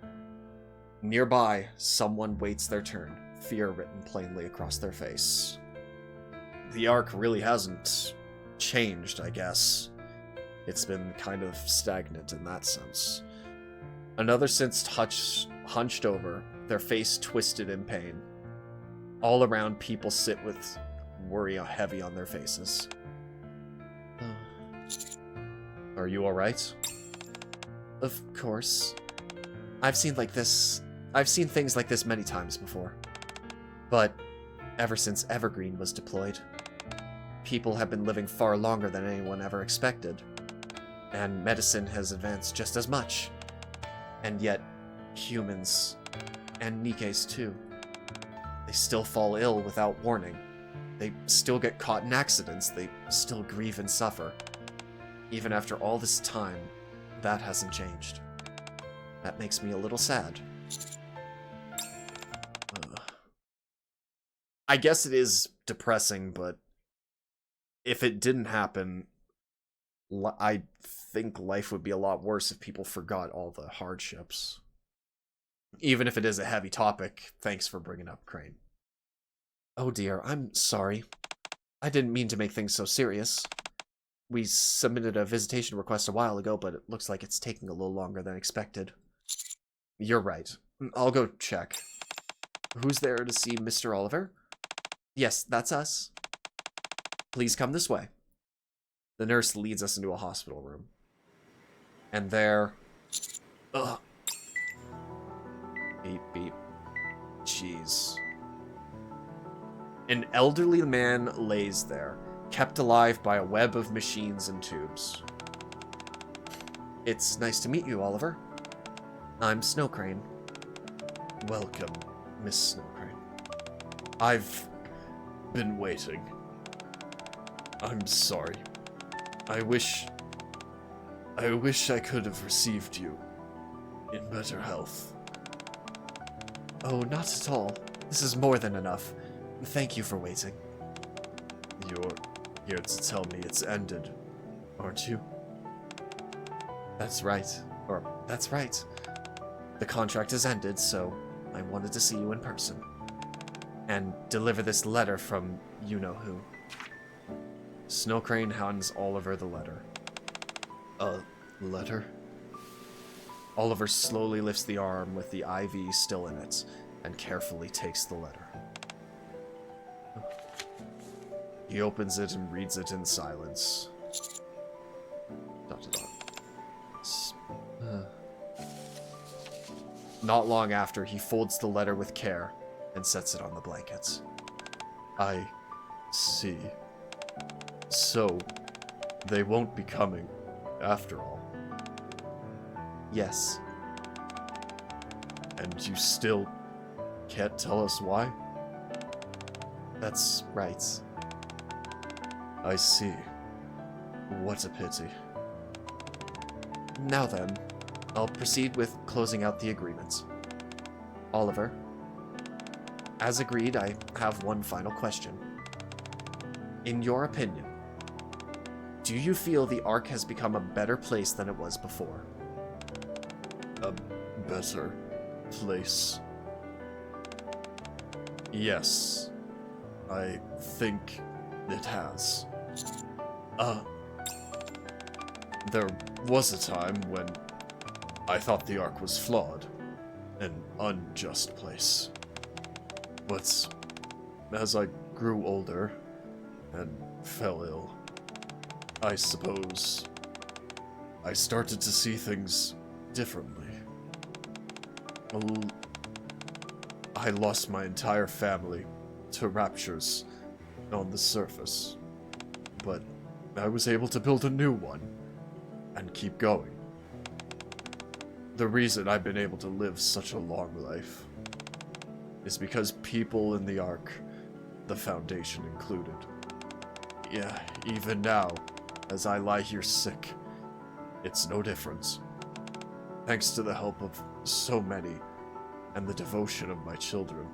Speaker 1: Nearby, someone waits their turn, fear written plainly across their face. The Ark really hasn't changed, I guess. It's been kind of stagnant in that sense. Another sits hunched over, their face twisted in pain. All around, people sit with worry heavy on their faces. Are you alright? Of course. I've seen things like this many times before. But ever since Evergreen was deployed, people have been living far longer than anyone ever expected. And medicine has advanced just as much. And yet, humans, and Nikkes too, they still fall ill without warning. They still get caught in accidents. They still grieve and suffer. Even after all this time, that hasn't changed. That makes me a little sad. I guess it is depressing, but if it didn't happen, I think life would be a lot worse if people forgot all the hardships. Even if it is a heavy topic, thanks for bringing up Crane. Oh dear, I'm sorry. I didn't mean to make things so serious. We submitted a visitation request a while ago, but it looks like it's taking a little longer than expected. You're right. I'll go check. Who's there to see Mr. Oliver? Yes, that's us. Please come this way. The nurse leads us into a hospital room. And there... Ugh. Beep, beep. Jeez. An elderly man lays there, kept alive by a web of machines and tubes. It's nice to meet you, Oliver. I'm Snow Crane. Welcome, Miss Snow Crane. I've been waiting. I'm sorry. I wish I could have received you in better health. Oh, not at all. This is more than enough. Thank you for waiting. You're here to tell me it's ended, aren't you? That's right. That's right. The contract has ended, so I wanted to see you in person. And deliver this letter from you-know-who. Snow Crane hands Oliver the letter. A letter? Oliver slowly lifts the arm with the IV still in it, and carefully takes the letter. He opens it and reads it in silence. Dot, dot, dot. Not long after, he folds the letter with care and sets it on the blankets. I see. So, they won't be coming, after all. Yes. And you still can't tell us why? That's right. I see. What a pity. Now then, I'll proceed with closing out the agreement. Oliver, as agreed, I have one final question. In your opinion, do you feel the Ark has become a better place than it was before? A better place? Yes, I think it has. There was a time when I thought the Ark was flawed, an unjust place. But as I grew older and fell ill, I suppose I started to see things differently. I lost my entire family to raptures on the surface, but I was able to build a new one and keep going. The reason I've been able to live such a long life is because people in the Ark, the Foundation included. Yeah, even now, as I lie here sick, it's no different. Thanks to the help of so many and the devotion of my children,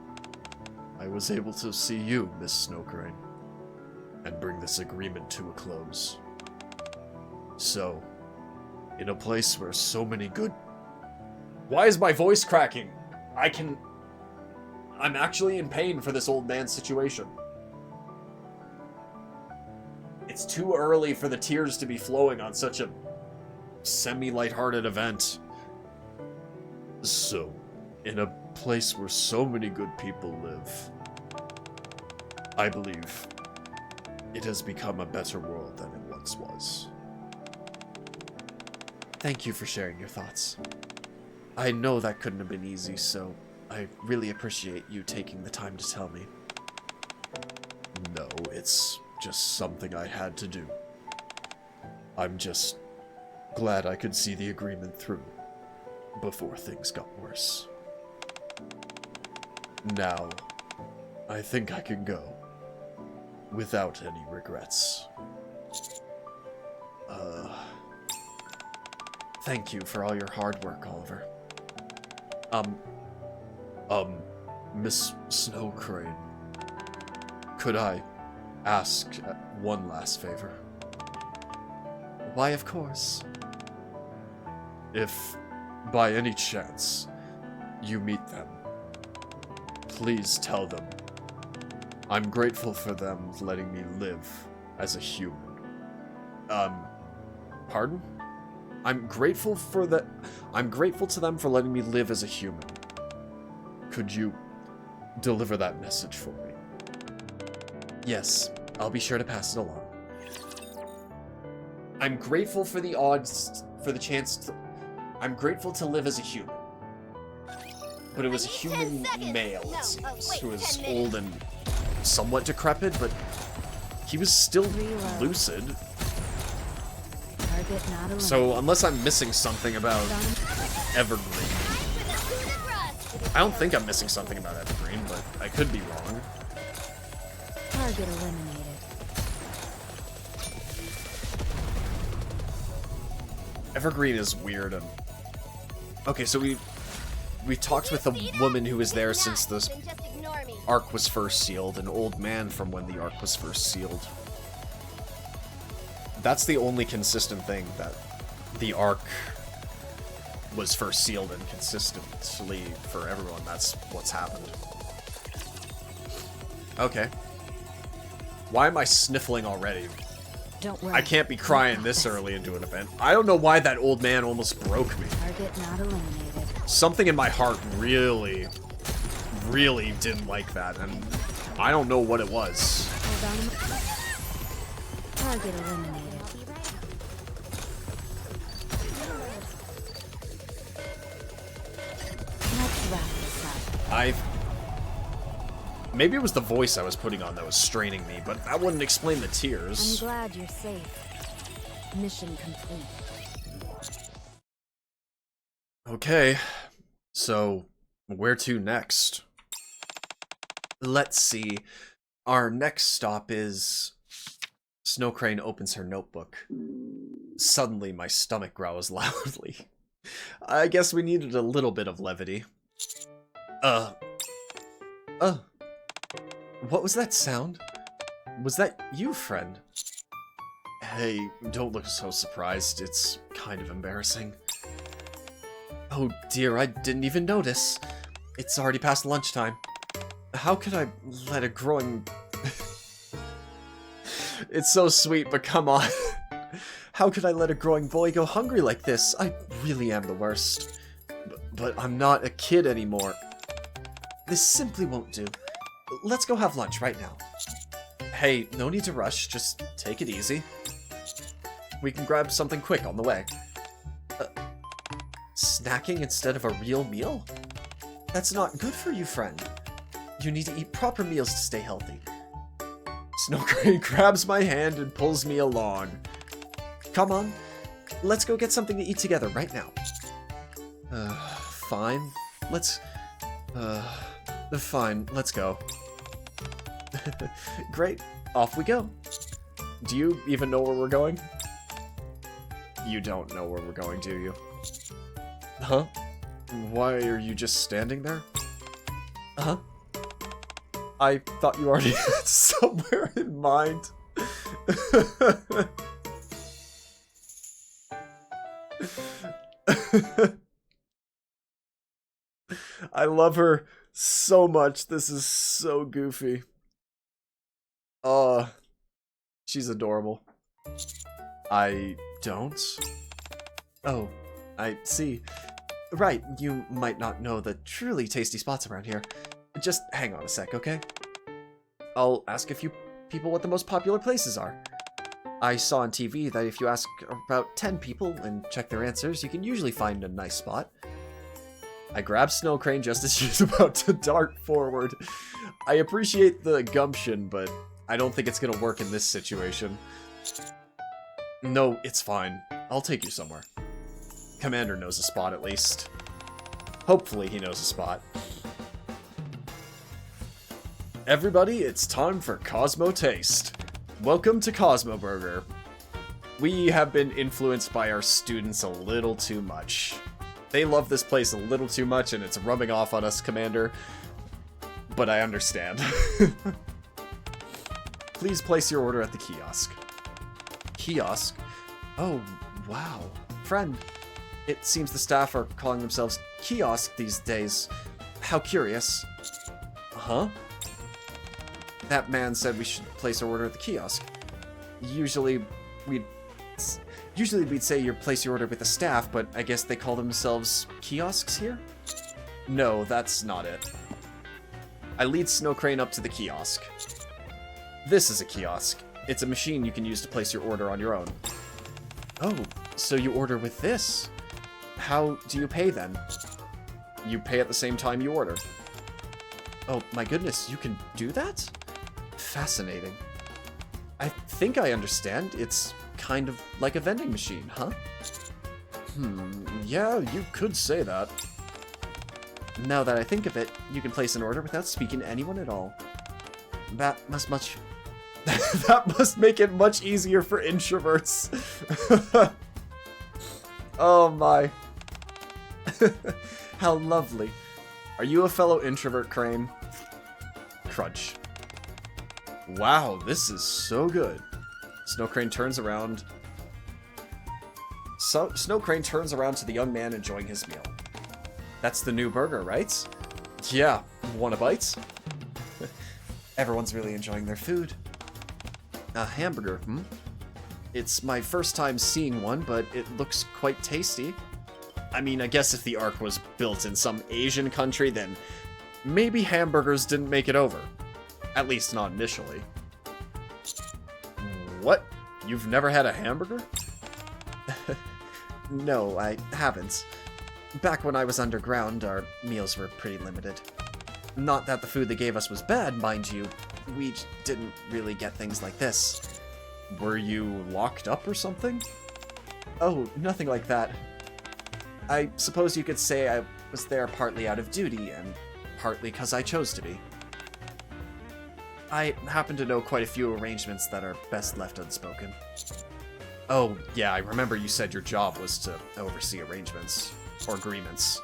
Speaker 1: I was able to see you, Miss Snow Crane, and bring this agreement to a close. So, in a place where so many good... Why is my voice cracking? I'm actually in pain for this old man's situation. It's too early for the tears to be flowing on such a semi-lighthearted event. So, in a place where so many good people live, I believe it has become a better world than it once was. Thank you for sharing your thoughts. I know that couldn't have been easy, so I really appreciate you taking the time to tell me. No, it's just something I had to do. I'm just glad I could see the agreement through before things got worse. Now, I think I can go without any regrets. Thank you for all your hard work, Oliver. Miss Snow Crane, could I ask one last favor? Why, of course. If, by any chance, you meet them, please tell them I'm grateful for them letting me live as a human. Pardon? I'm grateful to them for letting me live as a human. Could you deliver that message for me? Yes, I'll be sure to pass it along. I'm grateful for the I'm grateful to live as a human. But it was a human male, it seems, who was old and somewhat decrepit, but he was still lucid. So, unless I'm missing something about Evergreen. I don't think I'm missing something about Evergreen, but I could be wrong.
Speaker 2: Target eliminated.
Speaker 1: Evergreen is weird. And okay, so we talked with a woman who was there since the Ark was first sealed, an old man from when the Ark was first sealed. That's the only consistent thing, that the Ark was first sealed, and consistently for everyone, that's what's happened. Okay. Why am I sniffling already?
Speaker 2: Don't worry.
Speaker 1: I can't be crying this early into an event. I don't know why that old man almost broke me.
Speaker 2: Target not eliminated.
Speaker 1: Something in my heart really didn't like that, and I don't know what it was.
Speaker 2: Hold on. Target eliminated. Let's wrap this up.
Speaker 1: Maybe it was the voice I was putting on that was straining me, but that wouldn't explain the tears.
Speaker 2: I'm glad you're safe. Mission complete.
Speaker 1: Okay, so where to next? Let's see. Our next stop is... Snow Crane opens her notebook. Suddenly, my stomach growls loudly. I guess we needed a little bit of levity. What was that sound? Was that you, friend? Hey, don't look so surprised. It's kind of embarrassing. Oh dear, I didn't even notice. It's already past lunchtime. How could I let a growing... It's so sweet, but come on. How could I let a growing boy go hungry like this? I really am the worst. But I'm not a kid anymore. This simply won't do. Let's go have lunch right now. Hey, no need to rush. Just take it easy. We can grab something quick on the way. Snacking instead of a real meal? That's not good for you, friend. You need to eat proper meals to stay healthy. Snow Crane grabs my hand and pulls me along. Come on, let's go get something to eat together right now. Fine. Fine, let's go. Great, off we go. Do you even know where we're going? You don't know where we're going, do you? Huh? Why are you just standing there? Huh? I thought you already had somewhere in mind. I love her so much. This is so goofy. She's adorable. I don't? Oh, I see. Right, you might not know the truly tasty spots around here. Just hang on a sec, okay? I'll ask a few people what the most popular places are. I saw on TV that if you ask about 10 people and check their answers, you can usually find a nice spot. I grab Snow Crane just as she's about to dart forward. I appreciate the gumption, but I don't think it's gonna work in this situation. No, it's fine. I'll take you somewhere. Commander knows a spot at least. Hopefully he knows a spot. Everybody, it's time for Cosmo Taste. Welcome to Cosmo Burger. We have been influenced by our students a little too much. They love this place a little too much, and it's rubbing off on us, Commander. But I understand. Please place your order at the kiosk. Kiosk? Oh, wow. Friend, it seems the staff are calling themselves kiosk these days. How curious. Huh? That man said we should place our order at the kiosk. Usually we'd say you place your order with the staff, but I guess they call themselves kiosks here? No, that's not it. I lead Snow Crane up to the kiosk. This is a kiosk. It's a machine you can use to place your order on your own. Oh, so you order with this? How do you pay then? You pay at the same time you order. Oh my goodness, you can do that? Fascinating. I think I understand. It's kind of like a vending machine, huh? Yeah, you could say that. Now that I think of it, you can place an order without speaking to anyone at all. That must that must make it much easier for introverts. Oh my. How lovely. Are you a fellow introvert, Crane? Crunch. Wow, this is so good. Snow Crane turns around. Snow Crane turns around to the young man enjoying his meal. That's the new burger, right? Yeah, want a bite? Everyone's really enjoying their food. A hamburger, It's my first time seeing one, but it looks quite tasty. I mean, I guess if the Ark was built in some Asian country, then maybe hamburgers didn't make it over. At least not initially. What? You've never had a hamburger? No, I haven't. Back when I was underground, our meals were pretty limited. Not that the food they gave us was bad, mind you. We didn't really get things like this. Were you locked up or something? Oh, nothing like that. I suppose you could say I was there partly out of duty, and partly because I chose to be. I happen to know quite a few arrangements that are best left unspoken. Oh, yeah, I remember you said your job was to oversee arrangements. Or agreements.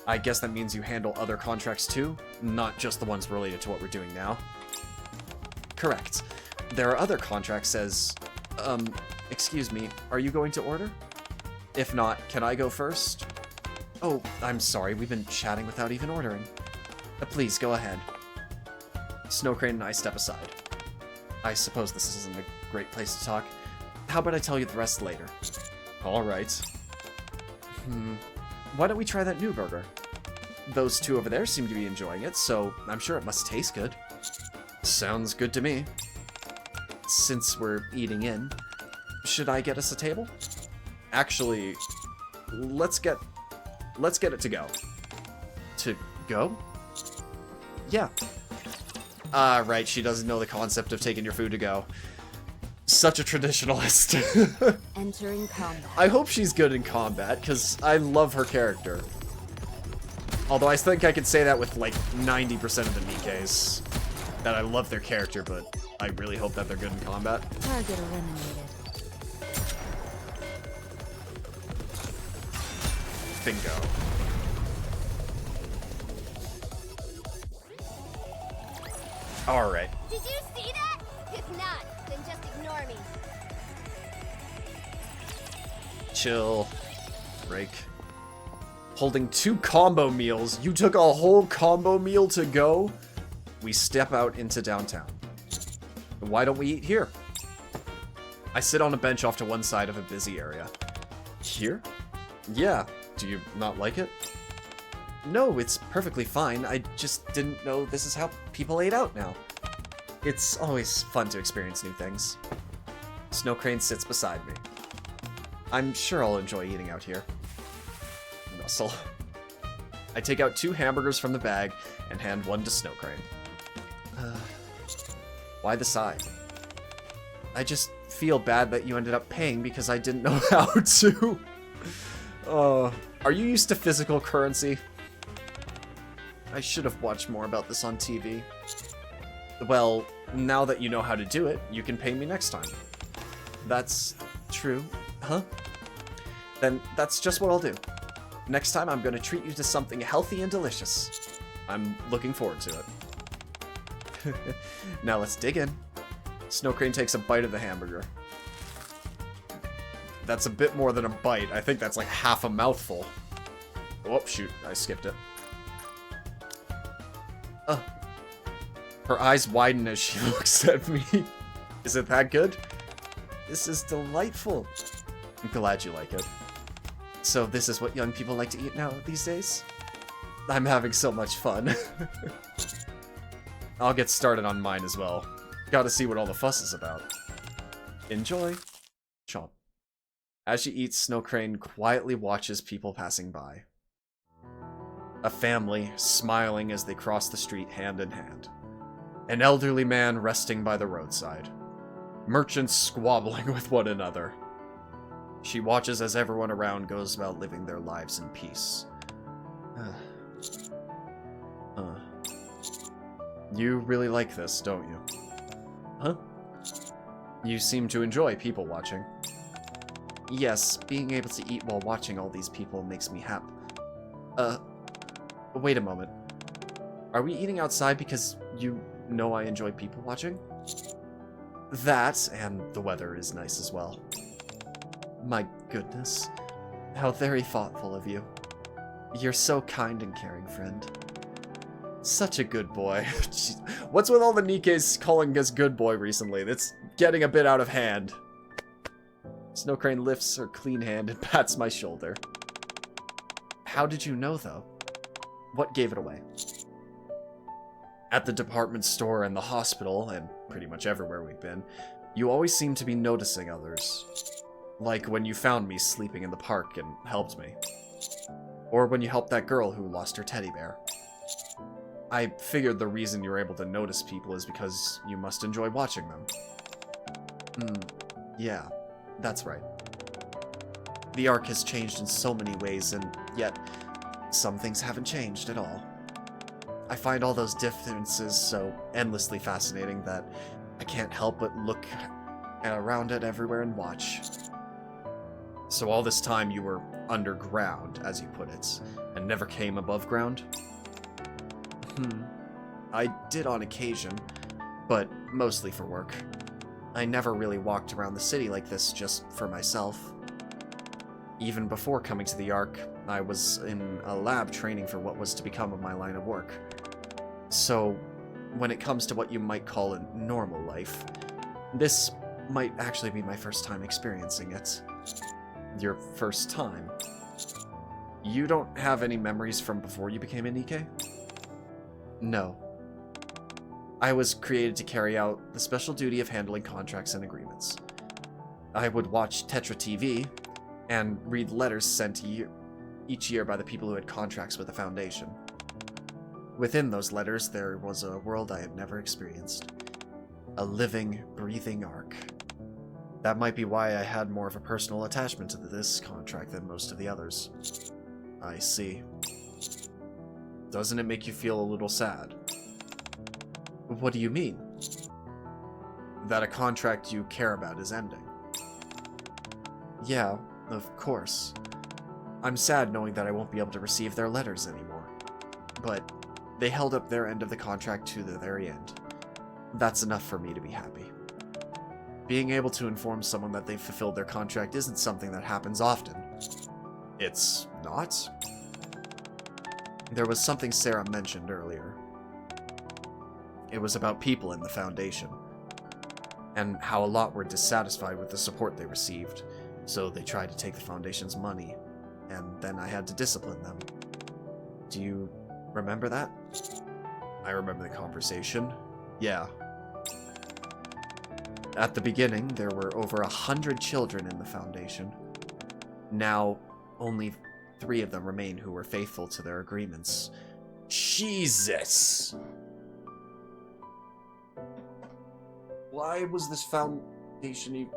Speaker 1: I guess that means you handle other contracts too? Not just the ones related to what we're doing now? Correct. There are other contracts as... excuse me, are you going to order? If not, can I go first? Oh, I'm sorry, we've been chatting without even ordering. Please, go ahead. Snow Crane and I step aside. I suppose this isn't a great place to talk. How about I tell you the rest later? Alright. Why don't we try that new burger? Those two over there seem to be enjoying it, so I'm sure it must taste good. Sounds good to me. Since we're eating in, should I get us a table? Actually, let's get it to go. To go? Yeah. Right, she doesn't know the concept of taking your food to go. Such a traditionalist.
Speaker 2: Entering combat.
Speaker 1: I hope she's good in combat, because I love her character. Although I think I could say that with like 90% of the Nikkes. That I love their character, but I really hope that they're good in combat.
Speaker 2: Target eliminated.
Speaker 1: Bingo. Alright.
Speaker 3: Did you see that? If not, then just ignore me.
Speaker 1: Chill. Break. Holding 2 combo meals. You took a whole combo meal to go? We step out into downtown. Why don't we eat here? I sit on a bench off to one side of a busy area. Here? Yeah. Do you not like it? No, it's perfectly fine. I just didn't know this is how people ate out now. It's always fun to experience new things. Snow Crane sits beside me. I'm sure I'll enjoy eating out here. Russell. I take out 2 hamburgers from the bag and hand one to Snow Crane. Why the sigh? I just feel bad that you ended up paying because I didn't know how to. Are you used to physical currency? I should have watched more about this on TV. Well, now that you know how to do it, you can pay me next time. That's true, huh? Then that's just what I'll do. Next time I'm gonna treat you to something healthy and delicious. I'm looking forward to it. Now let's dig in. Snow Crane takes a bite of the hamburger. That's a bit more than a bite. I think that's like half a mouthful. Oh, shoot. I skipped it. Her eyes widen as she looks at me. Is it that good? This is delightful. I'm glad you like it. So this is what young people like to eat now these days? I'm having so much fun. I'll get started on mine as well. Gotta see what all the fuss is about. Enjoy. Chomp. As she eats, Snow Crane quietly watches people passing by. A family smiling as they cross the street hand in hand. An elderly man resting by the roadside. Merchants squabbling with one another. She watches as everyone around goes about living their lives in peace. You really like this, don't you? Huh? You seem to enjoy people watching. Yes, being able to eat while watching all these people makes me happy. Wait a moment. Are we eating outside because you know I enjoy people watching? That, and the weather is nice as well. My goodness. How very thoughtful of you. You're so kind and caring, friend. Such a good boy. What's with all the Nikkes calling us good boy recently? That's getting a bit out of hand. Snow Crane lifts her clean hand and pats my shoulder. How did you know, though? What gave it away? At the department store and the hospital, and pretty much everywhere we've been, you always seem to be noticing others. Like when you found me sleeping in the park and helped me. Or when you helped that girl who lost her teddy bear. I figured the reason you're able to notice people is because you must enjoy watching them. Yeah, that's right. The Ark has changed in so many ways, and yet some things haven't changed at all. I find all those differences so endlessly fascinating that I can't help but look around it everywhere and watch. So all this time you were underground, as you put it, and never came above ground? I did on occasion, but mostly for work. I never really walked around the city like this just for myself. Even before coming to the Ark, I was in a lab training for what was to become of my line of work. So, when it comes to what you might call a normal life, this might actually be my first time experiencing it. Your first time? You don't have any memories from before you became a Nikke? No. I was created to carry out the special duty of handling contracts and agreements. I would watch Tetra TV and read letters sent each year by the people who had contracts with the Foundation. Within those letters, there was a world I had never experienced. A living, breathing Ark. That might be why I had more of a personal attachment to this contract than most of the others. I see. Doesn't it make you feel a little sad? What do you mean? That a contract you care about is ending. Yeah, of course. I'm sad knowing that I won't be able to receive their letters anymore. But they held up their end of the contract to the very end. That's enough for me to be happy. Being able to inform someone that they've fulfilled their contract isn't something that happens often. It's not? There was something Sarah mentioned earlier. It was about people in the Foundation, and how a lot were dissatisfied with the support they received, so they tried to take the Foundation's money, and then I had to discipline them. Do you remember that? I remember the conversation. Yeah. At the beginning, there were over 100 children in the Foundation. Now, only 3 of them remain who were faithful to their agreements. Jesus! Why was this foundation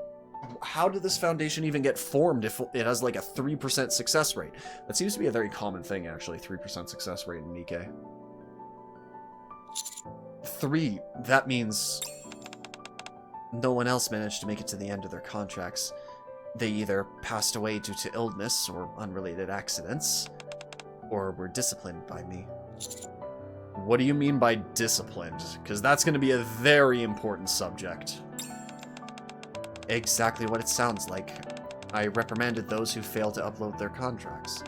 Speaker 1: how did this foundation even get formed if it has like a 3% success rate? That seems to be a very common thing, actually, 3% success rate in Nikke. 3, that means no one else managed to make it to the end of their contracts. They either passed away due to illness or unrelated accidents, or were disciplined by me. What do you mean by disciplined? Because that's going to be a very important subject. Exactly what it sounds like. I reprimanded those who failed to upload their contracts.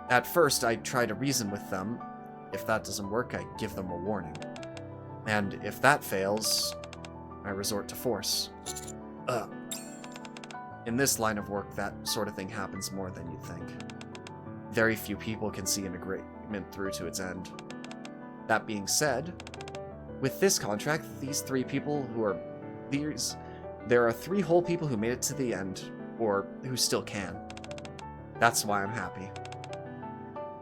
Speaker 1: At first, I try to reason with them. If that doesn't work, I give them a warning. And if that fails, I resort to force. In this line of work, that sort of thing happens more than you'd think. Very few people can see an agreement through to its end. That being said, with this contract, these three people who are... There are 3 whole people who made it to the end, or who still can. That's why I'm happy.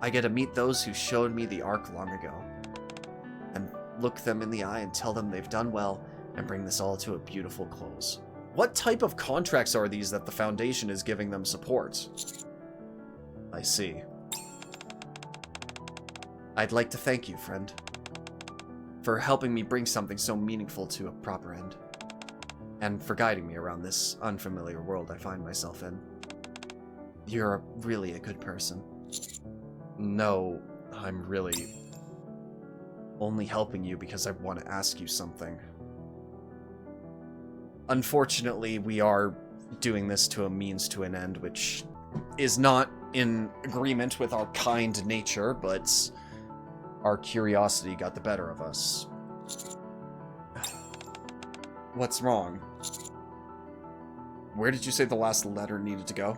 Speaker 1: I get to meet those who showed me the arc long ago, and look them in the eye and tell them they've done well, and bring this all to a beautiful close. What type of contracts are these that the Foundation is giving them support? I see. I'd like to thank you, friend, for helping me bring something so meaningful to a proper end, and for guiding me around this unfamiliar world I find myself in. You're really a good person. No, I'm really only helping you because I want to ask you something. Unfortunately, we are doing this to a means to an end, which is not in agreement with our kind nature, but our curiosity got the better of us. What's wrong? Where did you say the last letter needed to go?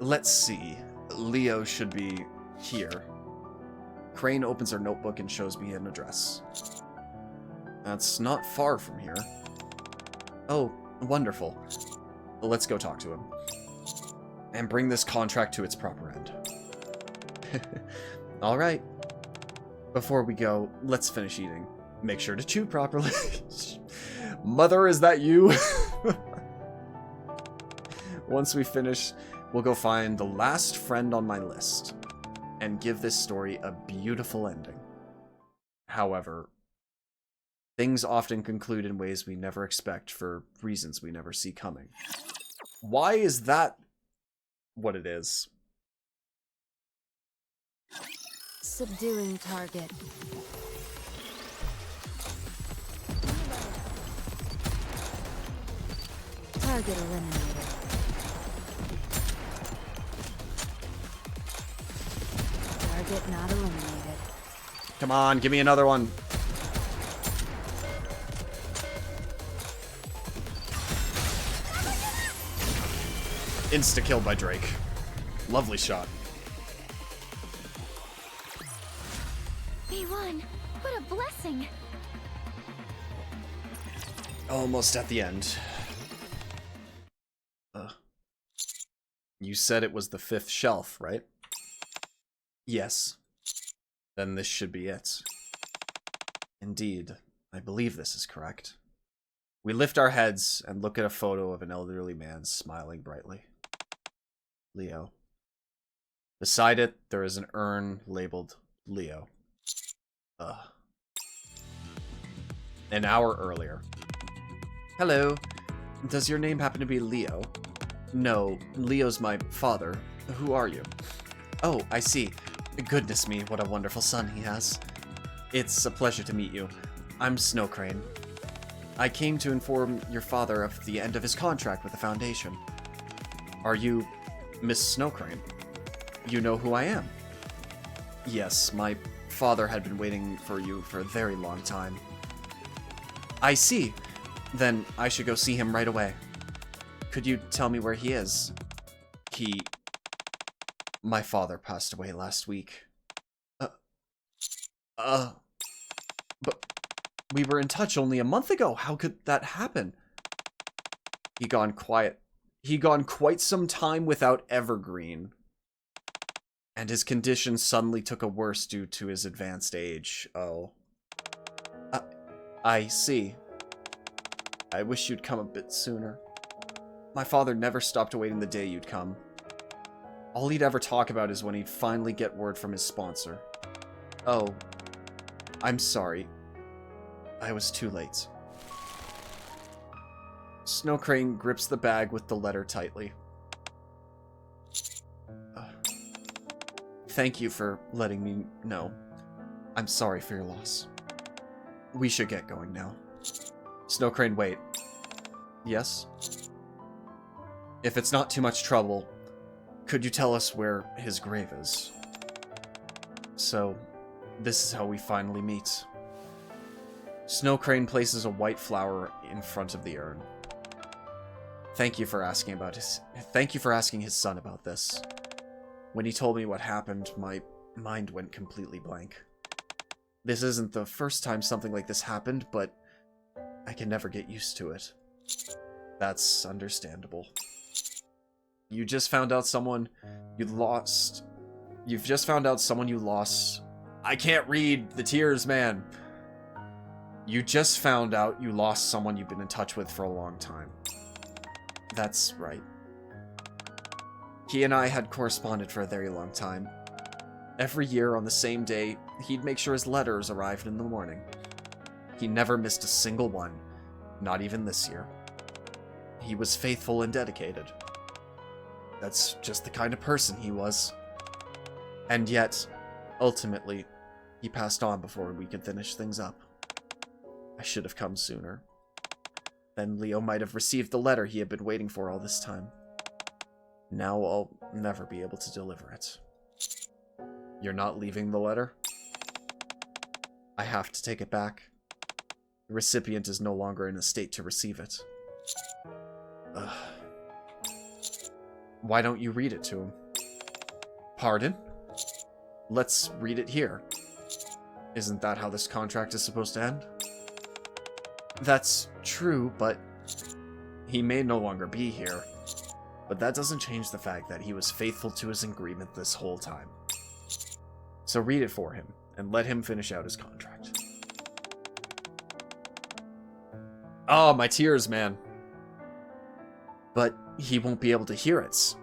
Speaker 1: Let's see. Leo should be here. Crane opens her notebook and shows me an address. That's not far from here. Oh, wonderful. Let's go talk to him. And bring this contract to its proper end. Alright. Before we go, let's finish eating. Make sure to chew properly. Mother, is that you? Once we finish, we'll go find the last friend on my list. And give this story a beautiful ending. However, things often conclude in ways we never expect for reasons we never see coming. Why is that what it is?
Speaker 2: Subduing target. Target eliminated. Target not eliminated.
Speaker 1: Come on, give me another one. Insta-kill by Drake. Lovely shot.
Speaker 3: We won. What a blessing.
Speaker 1: Almost at the end. You said it was the 5th shelf, right? Yes. Then this should be it. Indeed, I believe this is correct. We lift our heads and look at a photo of an elderly man smiling brightly. Leo. Beside it, there is an urn labeled Leo. An hour earlier. Hello. Does your name happen to be Leo? No, Leo's my father. Who are you? Oh, I see. Goodness me, what a wonderful son he has. It's a pleasure to meet you. I'm Snow Crane. I came to inform your father of the end of his contract with the Foundation. Are you Miss Snow Crane? You know who I am? Yes, my father had been waiting for you for a very long time. I see. Then I should go see him right away. Could you tell me where he is? My father passed away last week. But we were in touch only a month ago. How could that happen? He gone quite some time without Evergreen. And his condition suddenly took a worse due to his advanced age. Oh. I see. I wish you'd come a bit sooner. My father never stopped awaiting the day you'd come. All he'd ever talk about is when he'd finally get word from his sponsor. Oh. I'm sorry. I was too late. Snow Crane grips the bag with the letter tightly. Thank you for letting me know. I'm sorry for your loss. We should get going now. Snow Crane, wait. Yes? If it's not too much trouble, Could you tell us where his grave is? So, this is how we finally meet. Snow Crane places a white flower in front of the urn. Thank you for asking his son about this. When he told me what happened, my mind went completely blank. This isn't the first time something like this happened, but I can never get used to it. That's understandable. You just found out someone you lost. You've just found out someone you lost. I can't read the tears, man. You just found out you lost someone you've been in touch with for a long time. That's right. He and I had corresponded for a very long time. Every year on the same day, he'd make sure his letters arrived in the morning. He never missed a single one, not even this year. He was faithful and dedicated. That's just the kind of person he was. And yet, ultimately, he passed on before we could finish things up. I should have come sooner. Then Leo might have received the letter he had been waiting for all this time. Now I'll never be able to deliver it. You're not leaving the letter? I have to take it back. The recipient is no longer in a state to receive it. Ugh. Why don't you read it to him? Pardon? Let's read it here. Isn't that how this contract is supposed to end? That's true, but he may no longer be here. But that doesn't change the fact that he was faithful to his agreement this whole time. So read it for him, and let him finish out his contract. Oh, my tears, man. But he won't be able to hear it.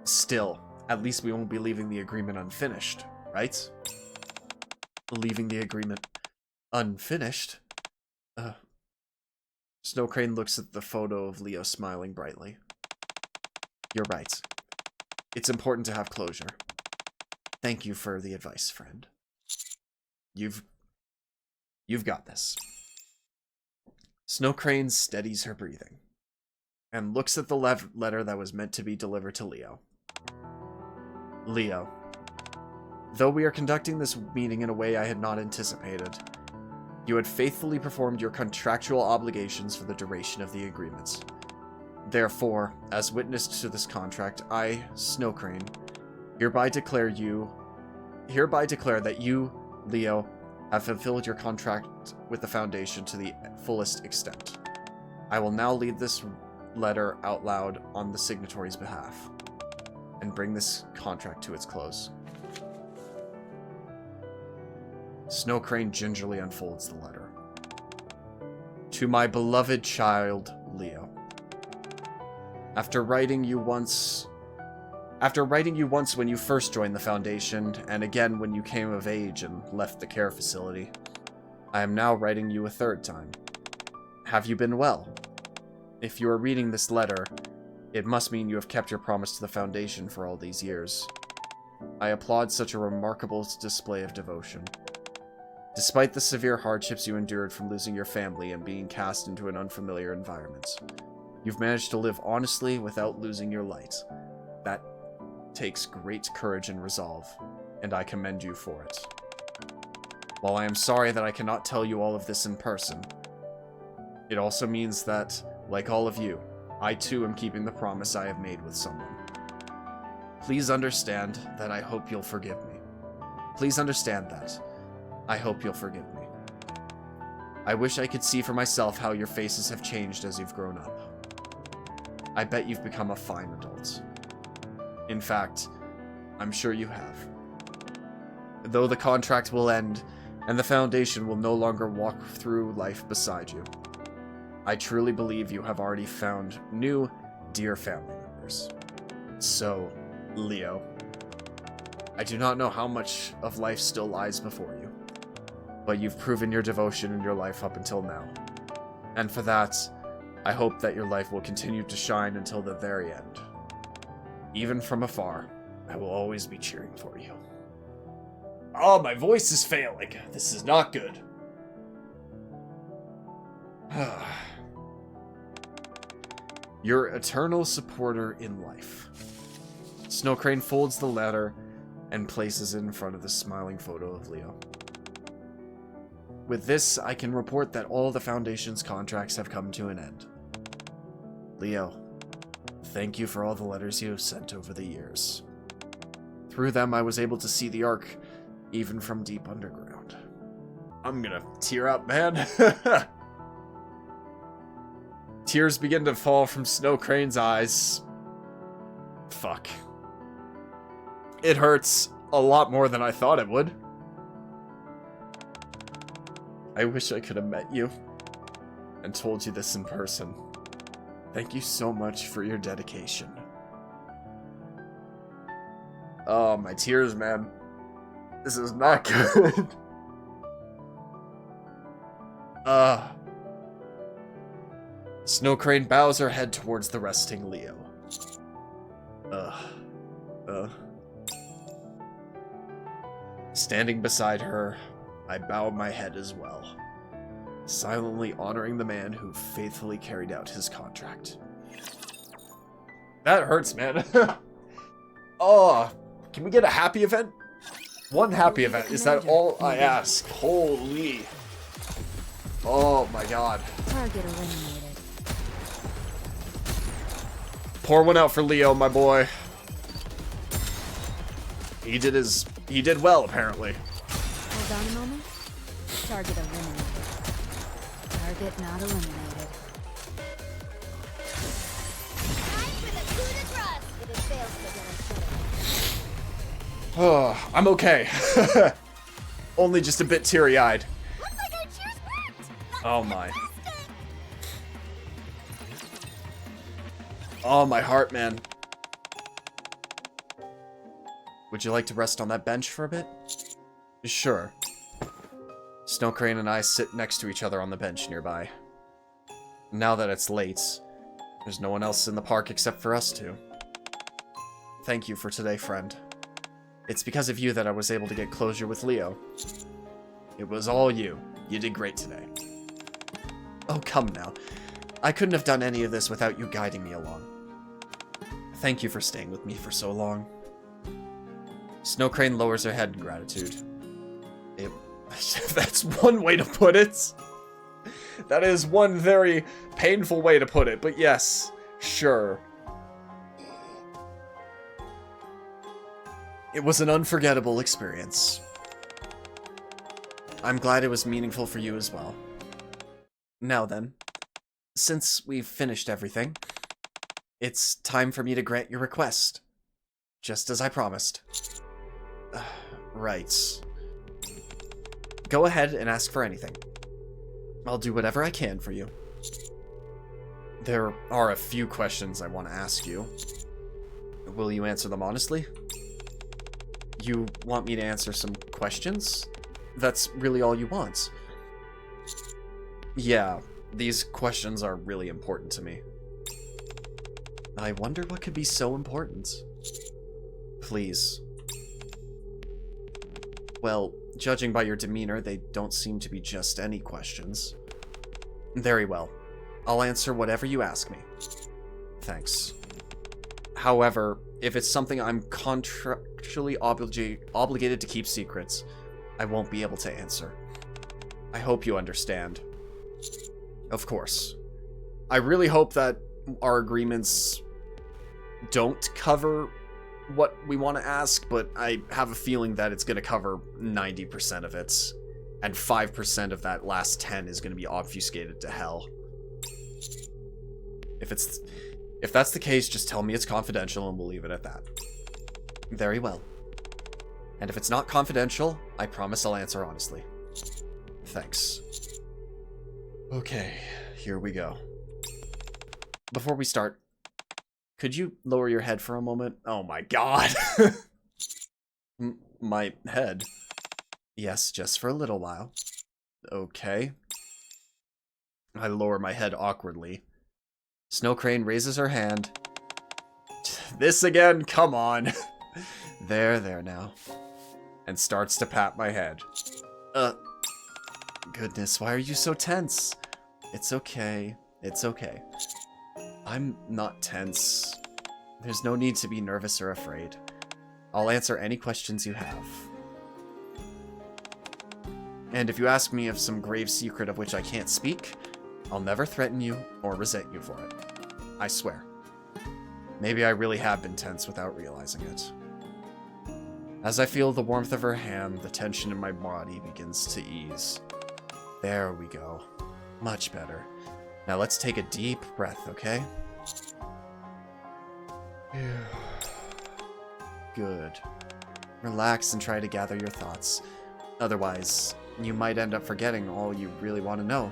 Speaker 1: Still, at least we won't be leaving the agreement unfinished, right? Leaving the agreement unfinished? Snow Crane looks at the photo of Leo smiling brightly. You're right. It's important to have closure. Thank you for the advice, friend. You've got this. Snow Crane steadies her breathing and looks at the letter that was meant to be delivered to Leo. Leo, though we are conducting this meeting in a way I had not anticipated, you had faithfully performed your contractual obligations for the duration of the agreements. Therefore, as witness to this contract, I, Snow Crane, hereby declare that you, Leo, have fulfilled your contract with the Foundation to the fullest extent. I will now read this letter out loud on the signatory's behalf, and bring this contract to its close. Snow Crane gingerly unfolds the letter. To my beloved child, Leo. After writing you once when you first joined the Foundation, and again when you came of age and left the care facility, I am now writing you a third time. Have you been well? If you are reading this letter, it must mean you have kept your promise to the Foundation for all these years. I applaud such a remarkable display of devotion. Despite the severe hardships you endured from losing your family and being cast into an unfamiliar environment, you've managed to live honestly without losing your light. That takes great courage and resolve, and I commend you for it. While I am sorry that I cannot tell you all of this in person, it also means that, like all of you, I too am keeping the promise I have made with someone. Please understand that I hope you'll forgive me. Please understand that. I hope you'll forgive me. I wish I could see for myself how your faces have changed as you've grown up. I bet you've become a fine adult. In fact, I'm sure you have. Though the contract will end, and the Foundation will no longer walk through life beside you, I truly believe you have already found new, dear family members. So, Leo, I do not know how much of life still lies before you, but you've proven your devotion in your life up until now. And for that, I hope that your life will continue to shine until the very end. Even from afar, I will always be cheering for you. Oh, my voice is failing. This is not good. Your eternal supporter in life. Snow Crane folds the letter and places it in front of the smiling photo of Leo. With this, I can report that all the Foundation's contracts have come to an end. Leo, thank you for all the letters you have sent over the years. Through them, I was able to see the Ark, even from deep underground. I'm gonna tear up, man. Tears begin to fall from Snow Crane's eyes. Fuck. It hurts a lot more than I thought it would. I wish I could have met you and told you this in person. Thank you so much for your dedication. Oh, my tears, man. This is not good. Snow Crane bows her head towards the resting Leo. Standing beside her, I bow my head as well, silently honoring the man who faithfully carried out his contract. That hurts, man. Oh, can we get a happy event? One happy event. Is that all I ask? Holy. Oh my god.
Speaker 2: Target eliminated.
Speaker 1: Pour one out for Leo, my boy. He did well, apparently.
Speaker 2: Hold on a moment. Target eliminated. Target not eliminated.
Speaker 3: Time for the coup de grace. If it fails to get us better.
Speaker 1: Oh, I'm okay. Only just a bit teary-eyed.
Speaker 3: Looks like our cheers worked.
Speaker 1: Oh my. Oh, my heart, man. Would you like to rest on that bench for a bit? Sure. Snow Crane and I sit next to each other on the bench nearby. Now that it's late, there's no one else in the park except for us two. Thank you for today, friend. It's because of you that I was able to get closure with Leo. It was all you. You did great today. Oh, come now. I couldn't have done any of this without you guiding me along. Thank you for staying with me for so long. Snow Crane lowers her head in gratitude. That's one way to put it. That is one very painful way to put it, but yes, sure. It was an unforgettable experience. I'm glad it was meaningful for you as well. Now then, since we've finished everything, it's time for me to grant your request. Just as I promised. Right. Go ahead and ask for anything. I'll do whatever I can for you. There are a few questions I want to ask you. Will you answer them honestly? You want me to answer some questions? That's really all you want. Yeah, these questions are really important to me. I wonder what could be so important. Please. Well, judging by your demeanor, they don't seem to be just any questions. Very well. I'll answer whatever you ask me. Thanks. However, if it's something I'm contractually obligated to keep secrets, I won't be able to answer. I hope you understand. Of course. I really hope that our agreements don't cover what we want to ask, but I have a feeling that it's going to cover 90% of it, and 5% of that last 10 is going to be obfuscated to hell. If that's the case, just tell me it's confidential and we'll leave it at that. Very well. And if it's not confidential, I promise I'll answer honestly. Thanks. Okay, here we go. Before we start, could you lower your head for a moment? Oh my god! My head? Yes, just for a little while. Okay. I lower my head awkwardly. Snow Crane raises her hand. This again? Come on. There now. And starts to pat my head. Goodness, why are you so tense? It's okay. It's okay. I'm not tense. There's no need to be nervous or afraid. I'll answer any questions you have. And if you ask me of some grave secret of which I can't speak, I'll never threaten you or resent you for it. I swear. Maybe I really have been tense without realizing it. As I feel the warmth of her hand, the tension in my body begins to ease. There we go. Much better. Now let's take a deep breath, okay? Good. Relax and try to gather your thoughts. Otherwise, you might end up forgetting all you really want to know.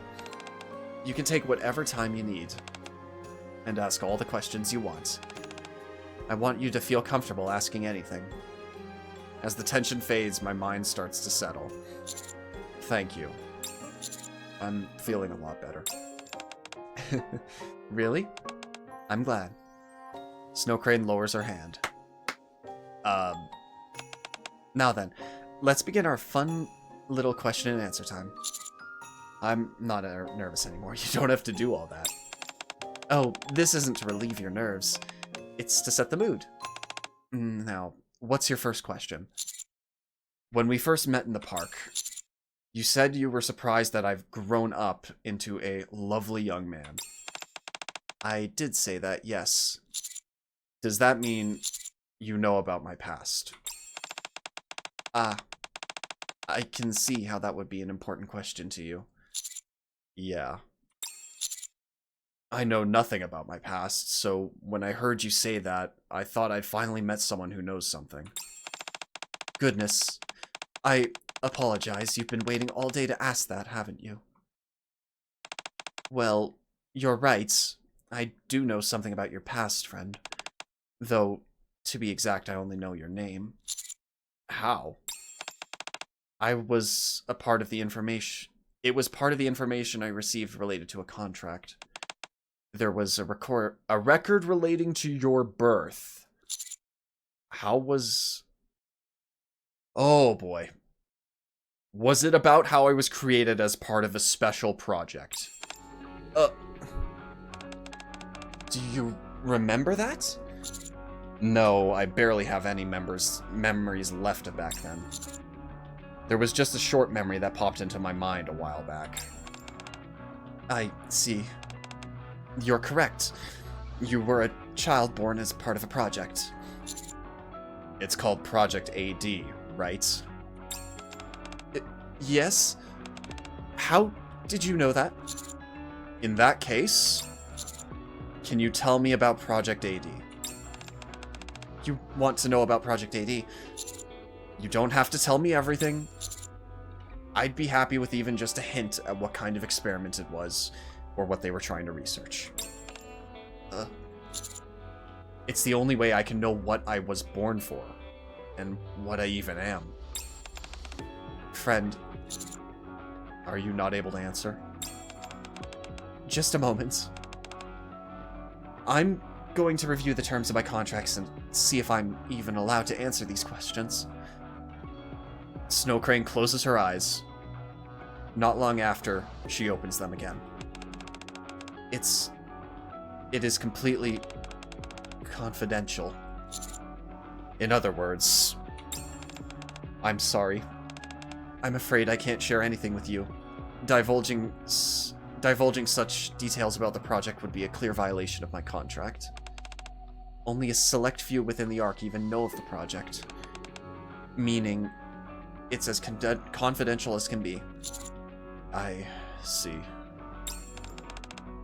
Speaker 1: You can take whatever time you need and ask all the questions you want. I want you to feel comfortable asking anything. As the tension fades, my mind starts to settle. Thank you. I'm feeling a lot better. Really? I'm glad. Snow Crane lowers her hand. Now then, let's begin our fun little question and answer time. I'm not nervous anymore. You don't have to do all that. Oh, this isn't to relieve your nerves. It's to set the mood. Now, what's your first question? When we first met in the park, you said you were surprised that I've grown up into a lovely young man. I did say that, yes. Does that mean you know about my past? Ah, I can see how that would be an important question to you. Yeah. I know nothing about my past, so when I heard you say that, I thought I'd finally met someone who knows something. Goodness. I apologize, you've been waiting all day to ask that, haven't you? Well, you're right. I do know something about your past, friend. Though, to be exact, I only know your name. How? I was a part of the information. It was part of the information I received related to a contract. There was a record relating to your birth. How was... Oh boy. Was it about how I was created as part of a special project? Do you remember that? No, I barely have any memories left of back then. There was just a short memory that popped into my mind a while back. I see. You're correct. You were a child born as part of a project. It's called Project AD, right? Yes? How did you know that? In that case, can you tell me about Project AD? You want to know about Project AD? You don't have to tell me everything. I'd be happy with even just a hint at what kind of experiment it was, or what they were trying to research. It's the only way I can know what I was born for, and what I even am. Friend, are you not able to answer? Just a moment. I'm going to review the terms of my contracts and see if I'm even allowed to answer these questions. Snow Crane closes her eyes. Not long after, she opens them again. It is completely confidential. In other words, I'm sorry. I'm afraid I can't share anything with you. Divulging such details about the project would be a clear violation of my contract. Only a select few within the Ark even know of the project. Meaning, it's as confidential as can be. I see.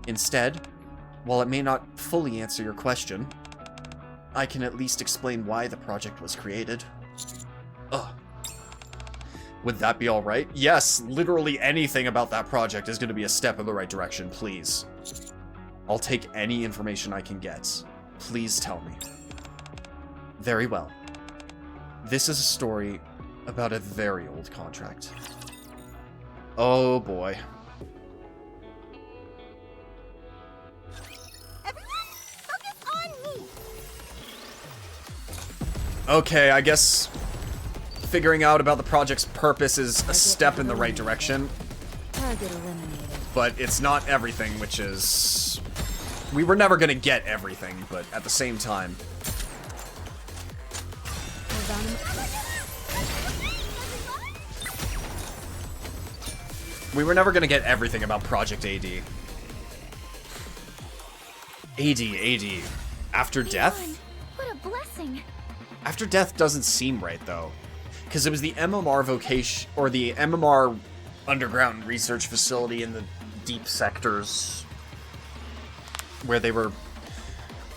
Speaker 1: Instead, while it may not fully answer your question, I can at least explain why the project was created. Would that be alright? Yes, literally anything about that project is going to be a step in the right direction, please. I'll take any information I can get. Please tell me. Very well. This is a story about a very old contract. Oh boy.
Speaker 3: Everyone, focus on me.
Speaker 1: Okay, I guess figuring out about the project's purpose is a step in the right direction.
Speaker 2: Target eliminated.
Speaker 1: But it's not everything, which is We were never gonna get everything, but at the same time...
Speaker 2: Hold on a
Speaker 1: We were never gonna get everything about Project AD. AD. After death?
Speaker 3: What a blessing.
Speaker 1: After death doesn't seem right, though. Because it was the MMR vocation, or the MMR underground research facility in the deep sectors where they were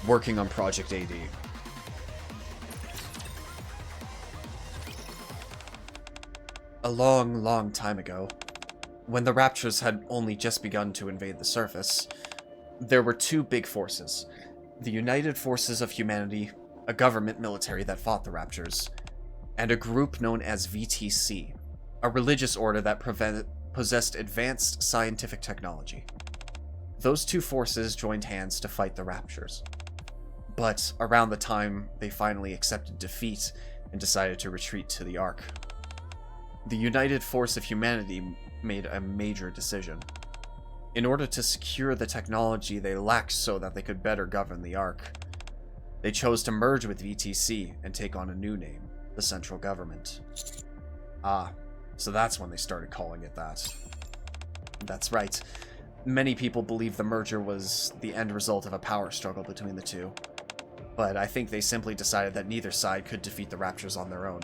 Speaker 1: working on Project AD. A long, long time ago, when the Raptures had only just begun to invade the surface, there were two big forces. The United Forces of Humanity, a government military that fought the Raptures, and a group known as VTC, a religious order that possessed advanced scientific technology. Those two forces joined hands to fight the Raptures. But around the time they finally accepted defeat and decided to retreat to the Ark, the United Force of Humanity made a major decision. In order to secure the technology they lacked so that they could better govern the Ark, they chose to merge with VTC and take on a new name, the Central Government. Ah, so that's when they started calling it that. That's right. Many people believe the merger was the end result of a power struggle between the two, but I think they simply decided that neither side could defeat the Raptures on their own.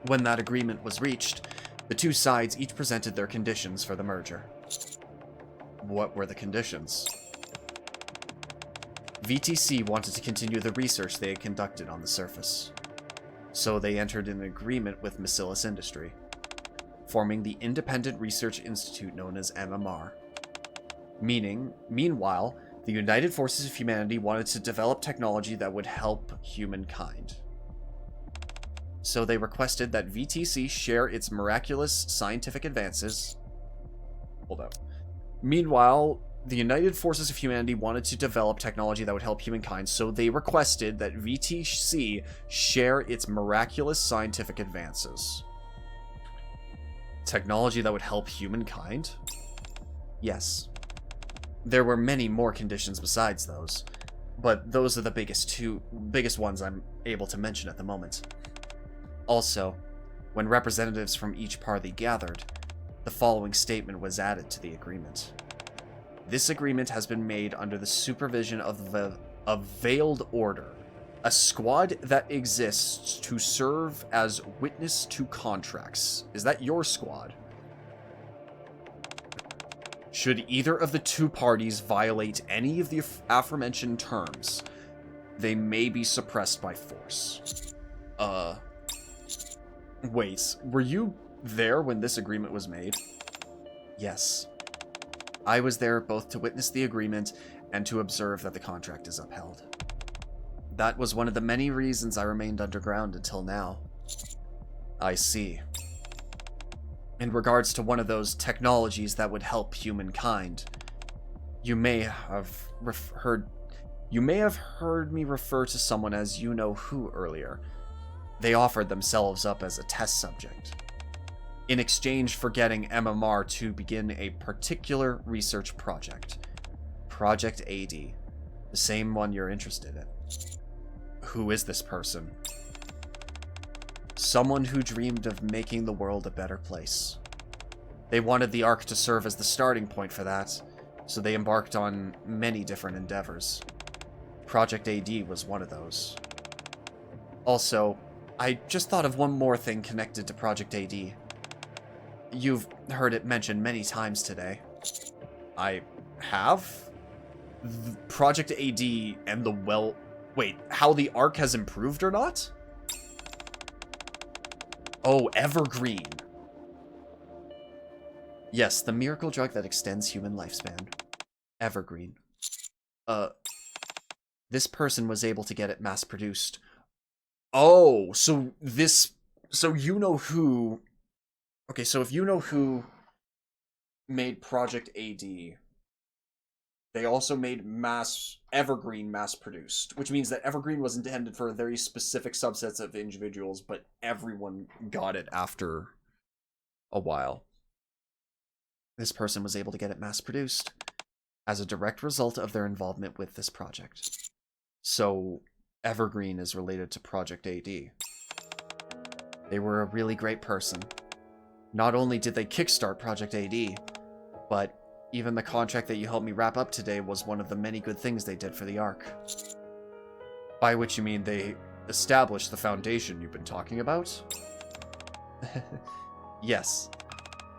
Speaker 1: When that agreement was reached, the two sides each presented their conditions for the merger. What were the conditions? VTC wanted to continue the research they had conducted on the surface, so they entered an agreement with Memerald Industry, forming the Independent Research Institute known as MMR. Meanwhile, the United Forces of Humanity wanted to develop technology that would help humankind. So they requested that VTC share its miraculous scientific advances. Hold up. Meanwhile, the United Forces of Humanity wanted to develop technology that would help humankind, so they requested that VTC share its miraculous scientific advances. Technology that would help humankind? Yes. There were many more conditions besides those, but those are the biggest ones I'm able to mention at the moment. Also, when representatives from each party gathered, the following statement was added to the agreement. This agreement has been made under the supervision of a Veiled Order, a squad that exists to serve as witness to contracts. Is that your squad? Should either of the two parties violate any of the aforementioned terms, they may be suppressed by force. Wait, were you there when this agreement was made? Yes. I was there both to witness the agreement and to observe that the contract is upheld. That was one of the many reasons I remained underground until now. I see. In regards to one of those technologies that would help humankind, you may have heard me refer to someone as you-know-who earlier. They offered themselves up as a test subject, in exchange for getting MMR to begin a particular research project. Project AD. The same one you're interested in. Who is this person? Someone who dreamed of making the world a better place. They wanted the Ark to serve as the starting point for that, so they embarked on many different endeavors. Project AD was one of those. Also, I just thought of one more thing connected to Project AD. You've heard it mentioned many times today. I have? Project AD and the Wait, how the Ark has improved or not? Oh, Evergreen. Yes, the miracle drug that extends human lifespan. Evergreen. This person was able to get it mass-produced. Oh, so you-know-who... Okay, so if you-know-who made Project AD, they also made Evergreen mass-produced, which means that Evergreen was intended for very specific subsets of individuals, but everyone got it after a while. This person was able to get it mass-produced. as a direct result of their involvement with this project. So, Evergreen is related to Project AD. They were a really great person. Not only did they kickstart Project AD, but even the contract that you helped me wrap up today was one of the many good things they did for the Ark. By which you mean they established the foundation you've been talking about? Yes.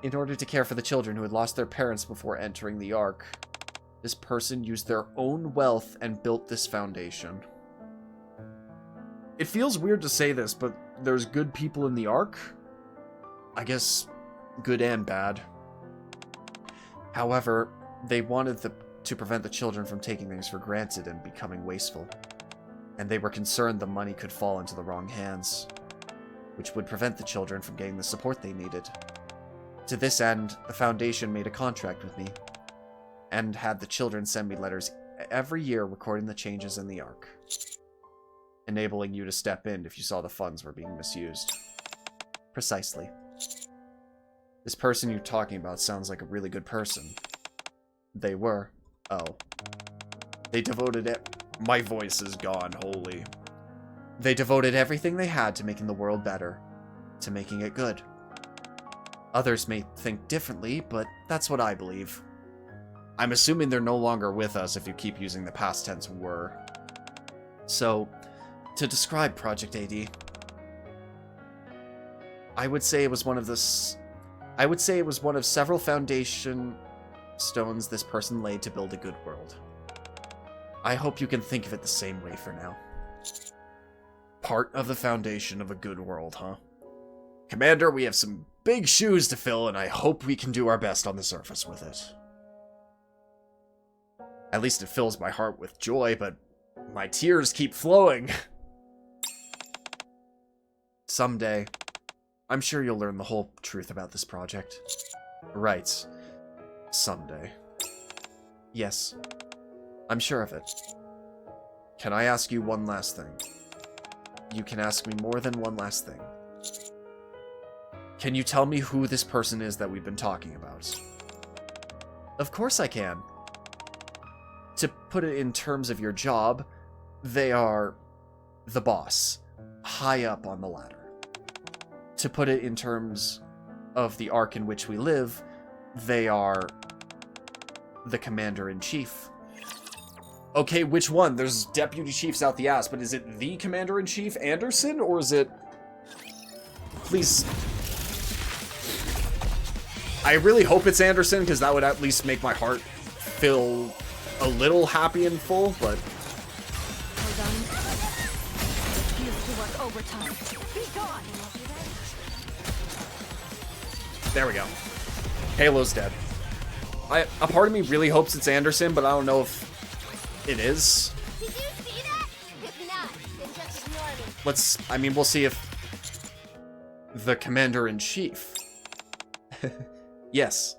Speaker 1: In order to care for the children who had lost their parents before entering the Ark, this person used their own wealth and built this foundation. It feels weird to say this, but there's good people in the Ark? I guess good and bad. However, they wanted to prevent the children from taking things for granted and becoming wasteful. And they were concerned the money could fall into the wrong hands, which would prevent the children from getting the support they needed. To this end, the Foundation made a contract with me, and had the children send me letters every year recording the changes in the Ark, enabling you to step in if you saw the funds were being misused. Precisely. This person you're talking about sounds like a really good person. They were. Oh. They devoted it. My voice is gone, holy. They devoted everything they had to making the world better, to making it good. Others may think differently, but that's what I believe. I'm assuming they're no longer with us if you keep using the past tense were. So, to describe Project AD, I would say it was one of several foundation stones this person laid to build a good world. I hope you can think of it the same way for now. Part of the foundation of a good world, huh? Commander, we have some big shoes to fill, and I hope we can do our best on the surface with it. At least it fills my heart with joy, but my tears keep flowing. Someday, I'm sure you'll learn the whole truth about this project. Right. Someday. Yes. I'm sure of it. Can I ask you one last thing? You can ask me more than one last thing. Can you tell me who this person is that we've been talking about? Of course I can. To put it in terms of your job, they are the boss, high up on the ladder. To put it in terms of the arc in which we live, they are the commander-in-chief. Okay, which one? There's deputy chiefs out the ass, but is it the commander-in-chief, Anderson, or is it... Please... I really hope it's Anderson, because that would at least make my heart feel a little happy and full, but... There we go. Halo's dead. A part of me really hopes it's Anderson, but I don't know if it is.
Speaker 3: Did you see that? If not, then just ignore me.
Speaker 1: I mean, we'll see if the commander-in-chief. Yes.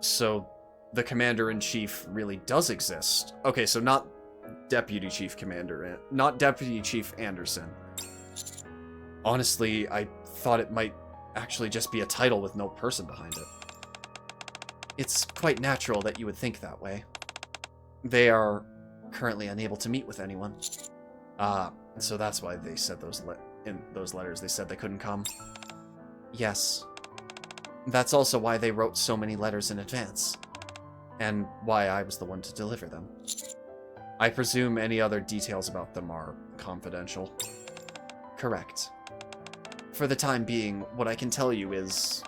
Speaker 1: So, the commander-in-chief really does exist. Okay, so not Deputy Chief Commander, not Deputy Chief Anderson. Honestly, I thought it might actually just be a title with no person behind it. It's quite natural that you would think that way. They are currently unable to meet with anyone. So that's why they said in those letters they said they couldn't come. Yes. That's also why they wrote so many letters in advance. And why I was the one to deliver them. I presume any other details about them are confidential. Correct. For the time being, what I can tell you is,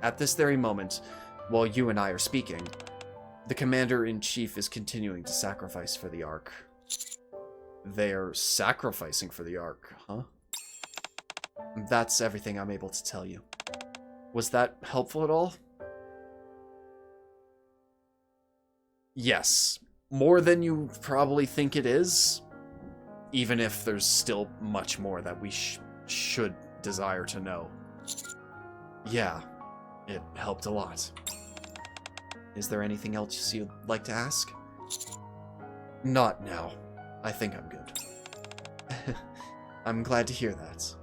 Speaker 1: at this very moment, while you and I are speaking, the Commander-in-Chief is continuing to sacrifice for the Ark. They're sacrificing for the Ark, huh? That's everything I'm able to tell you. Was that helpful at all? Yes. More than you probably think it is. Even if there's still much more that we should desire to know. Yeah, it helped a lot. Is there anything else you'd like to ask? Not now. I think I'm good. I'm glad to hear that.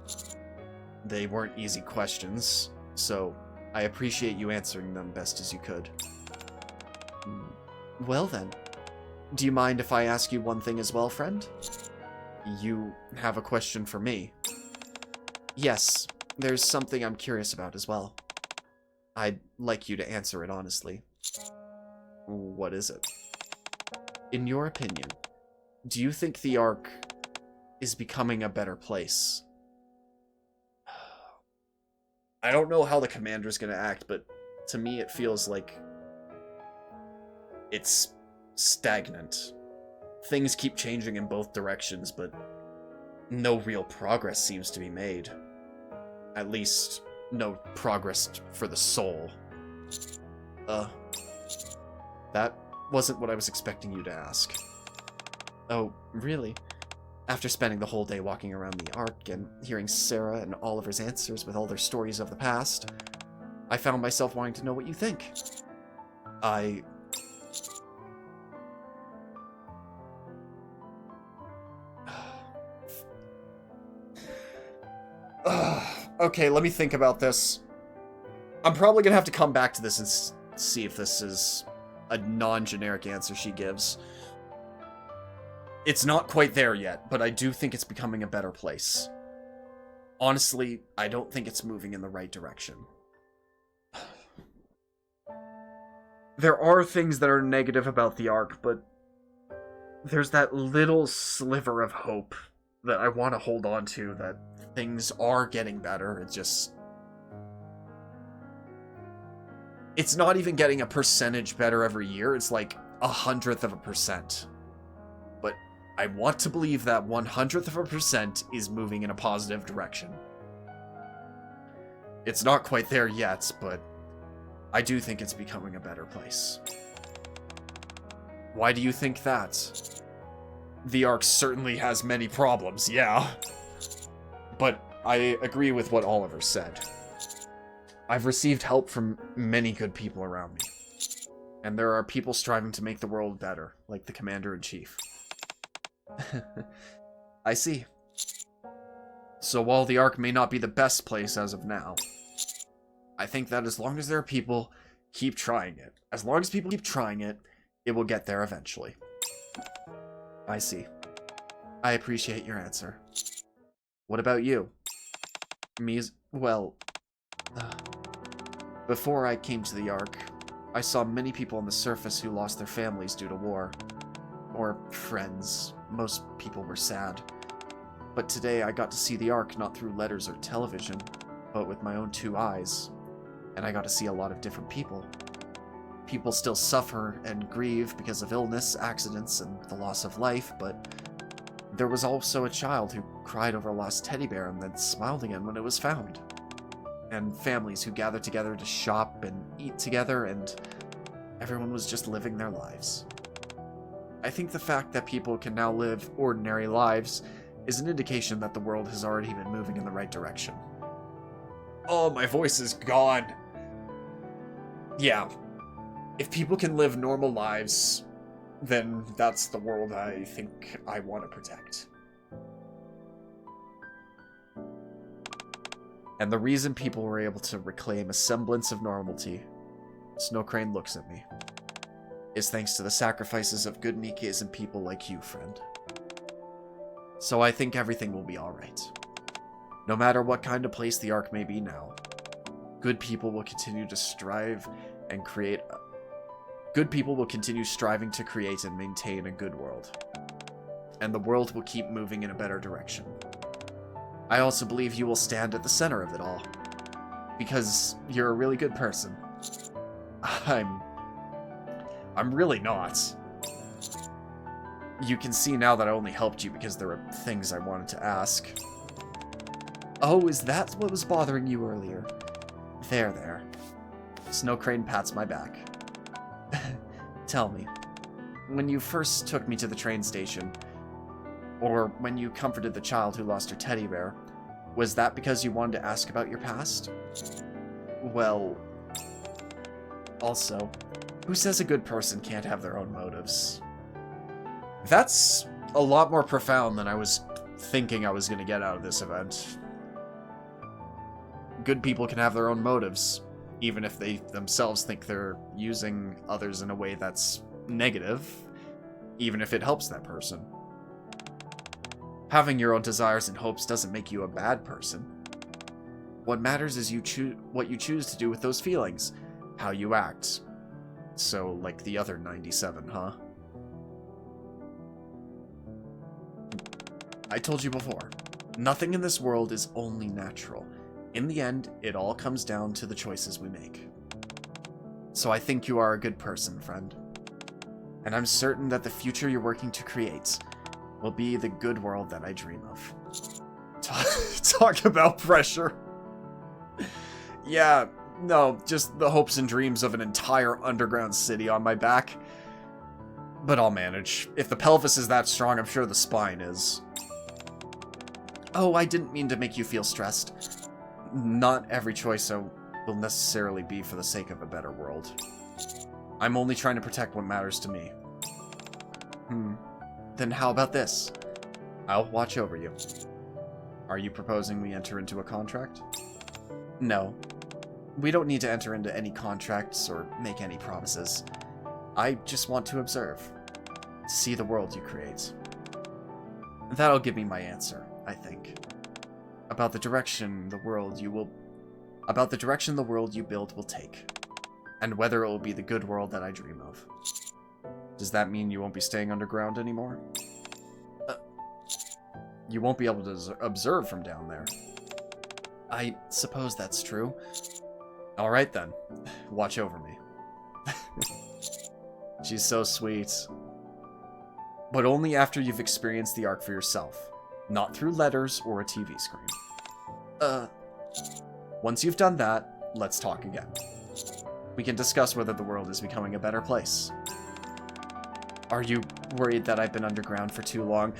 Speaker 1: They weren't easy questions, so I appreciate you answering them best as you could. Well then, do you mind if I ask you one thing as well, friend? You have a question for me? Yes, there's something I'm curious about as well. I'd like you to answer it honestly. What is it? In your opinion, do you think the Ark is becoming a better place? I don't know how the commander's gonna act, but to me it feels like it's stagnant. Things keep changing in both directions, but no real progress seems to be made. At least, no progress for the soul. That wasn't what I was expecting you to ask. Oh, really? After spending the whole day walking around the Ark and hearing Sarah and Oliver's answers with all their stories of the past, I found myself wanting to know what you think. Okay, let me think about this. I'm probably gonna have to come back to this and see if this is a non-generic answer she gives. It's not quite there yet, but I do think it's becoming a better place. Honestly, I don't think it's moving in the right direction. There are things that are negative about the Ark, but there's that little sliver of hope that I want to hold on to, that things are getting better. It's not even getting a percentage better every year. It's like 100th%. But I want to believe that 100th% is moving in a positive direction. It's not quite there yet, but I do think it's becoming a better place. Why do you think that? The Ark certainly has many problems, yeah. But I agree with what Oliver said. I've received help from many good people around me. And there are people striving to make the world better, like the Commander-in-Chief. I see. So while the Ark may not be the best place as of now, I think that as long as there are people, keep trying it. As long as people keep trying it, it will get there eventually. I see. I appreciate your answer. What about you? Well, before I came to the Ark, I saw many people on the surface who lost their families due to war. Or friends. Most people were sad. But today I got to see the Ark not through letters or television, but with my own 2 eyes. And I got to see a lot of different people. People still suffer and grieve because of illness, accidents, and the loss of life, but there was also a child who cried over a lost teddy bear and then smiled again when it was found. And families who gathered together to shop and eat together, and everyone was just living their lives. I think the fact that people can now live ordinary lives is an indication that the world has already been moving in the right direction. Oh, my voice is gone. Yeah. If people can live normal lives, then that's the world I think I want to protect. And the reason people were able to reclaim a semblance of normality, Snow Crane looks at me, is thanks to the sacrifices of good Nikkes and people like you, friend. So I think everything will be alright. No matter what kind of place the Ark may be now, good people will continue to strive and create Good people will continue striving to create and maintain a good world. And the world will keep moving in a better direction. I also believe you will stand at the center of it all. Because you're a really good person. I'm really not. You can see now that I only helped you because there were things I wanted to ask. Oh, is that what was bothering you earlier? There. Snow Crane pats my back. Tell me, when you first took me to the train station, or when you comforted the child who lost her teddy bear, was that because you wanted to ask about your past? Well, also, who says a good person can't have their own motives? That's a lot more profound than I was thinking I was going to get out of this event. Good people can have their own motives, even if they themselves think they're using others in a way that's negative, even if it helps that person. Having your own desires and hopes doesn't make you a bad person. What matters is what you choose to do with those feelings, how you act. So, like the other 97, huh? I told you before, nothing in this world is only natural. In the end, it all comes down to the choices we make. So I think you are a good person, friend. And I'm certain that the future you're working to create will be the good world that I dream of. Talk about pressure. Yeah, no, just the hopes and dreams of an entire underground city on my back. But I'll manage. If the pelvis is that strong, I'm sure the spine is. Oh, I didn't mean to make you feel stressed. Not every choice will necessarily be for the sake of a better world. I'm only trying to protect what matters to me. Then how about this? I'll watch over you. Are you proposing we enter into a contract? No. We don't need to enter into any contracts or make any promises. I just want to observe. See the world you create. That'll give me my answer, I think. About the direction the world you build will take. And whether it will be the good world that I dream of. Does that mean you won't be staying underground anymore? You won't be able to observe from down there. I suppose that's true. Alright then. Watch over me. She's so sweet. But only after you've experienced the arc for yourself. Not through letters or a TV screen. Once you've done that, let's talk again. We can discuss whether the world is becoming a better place. Are you worried that I've been underground for too long?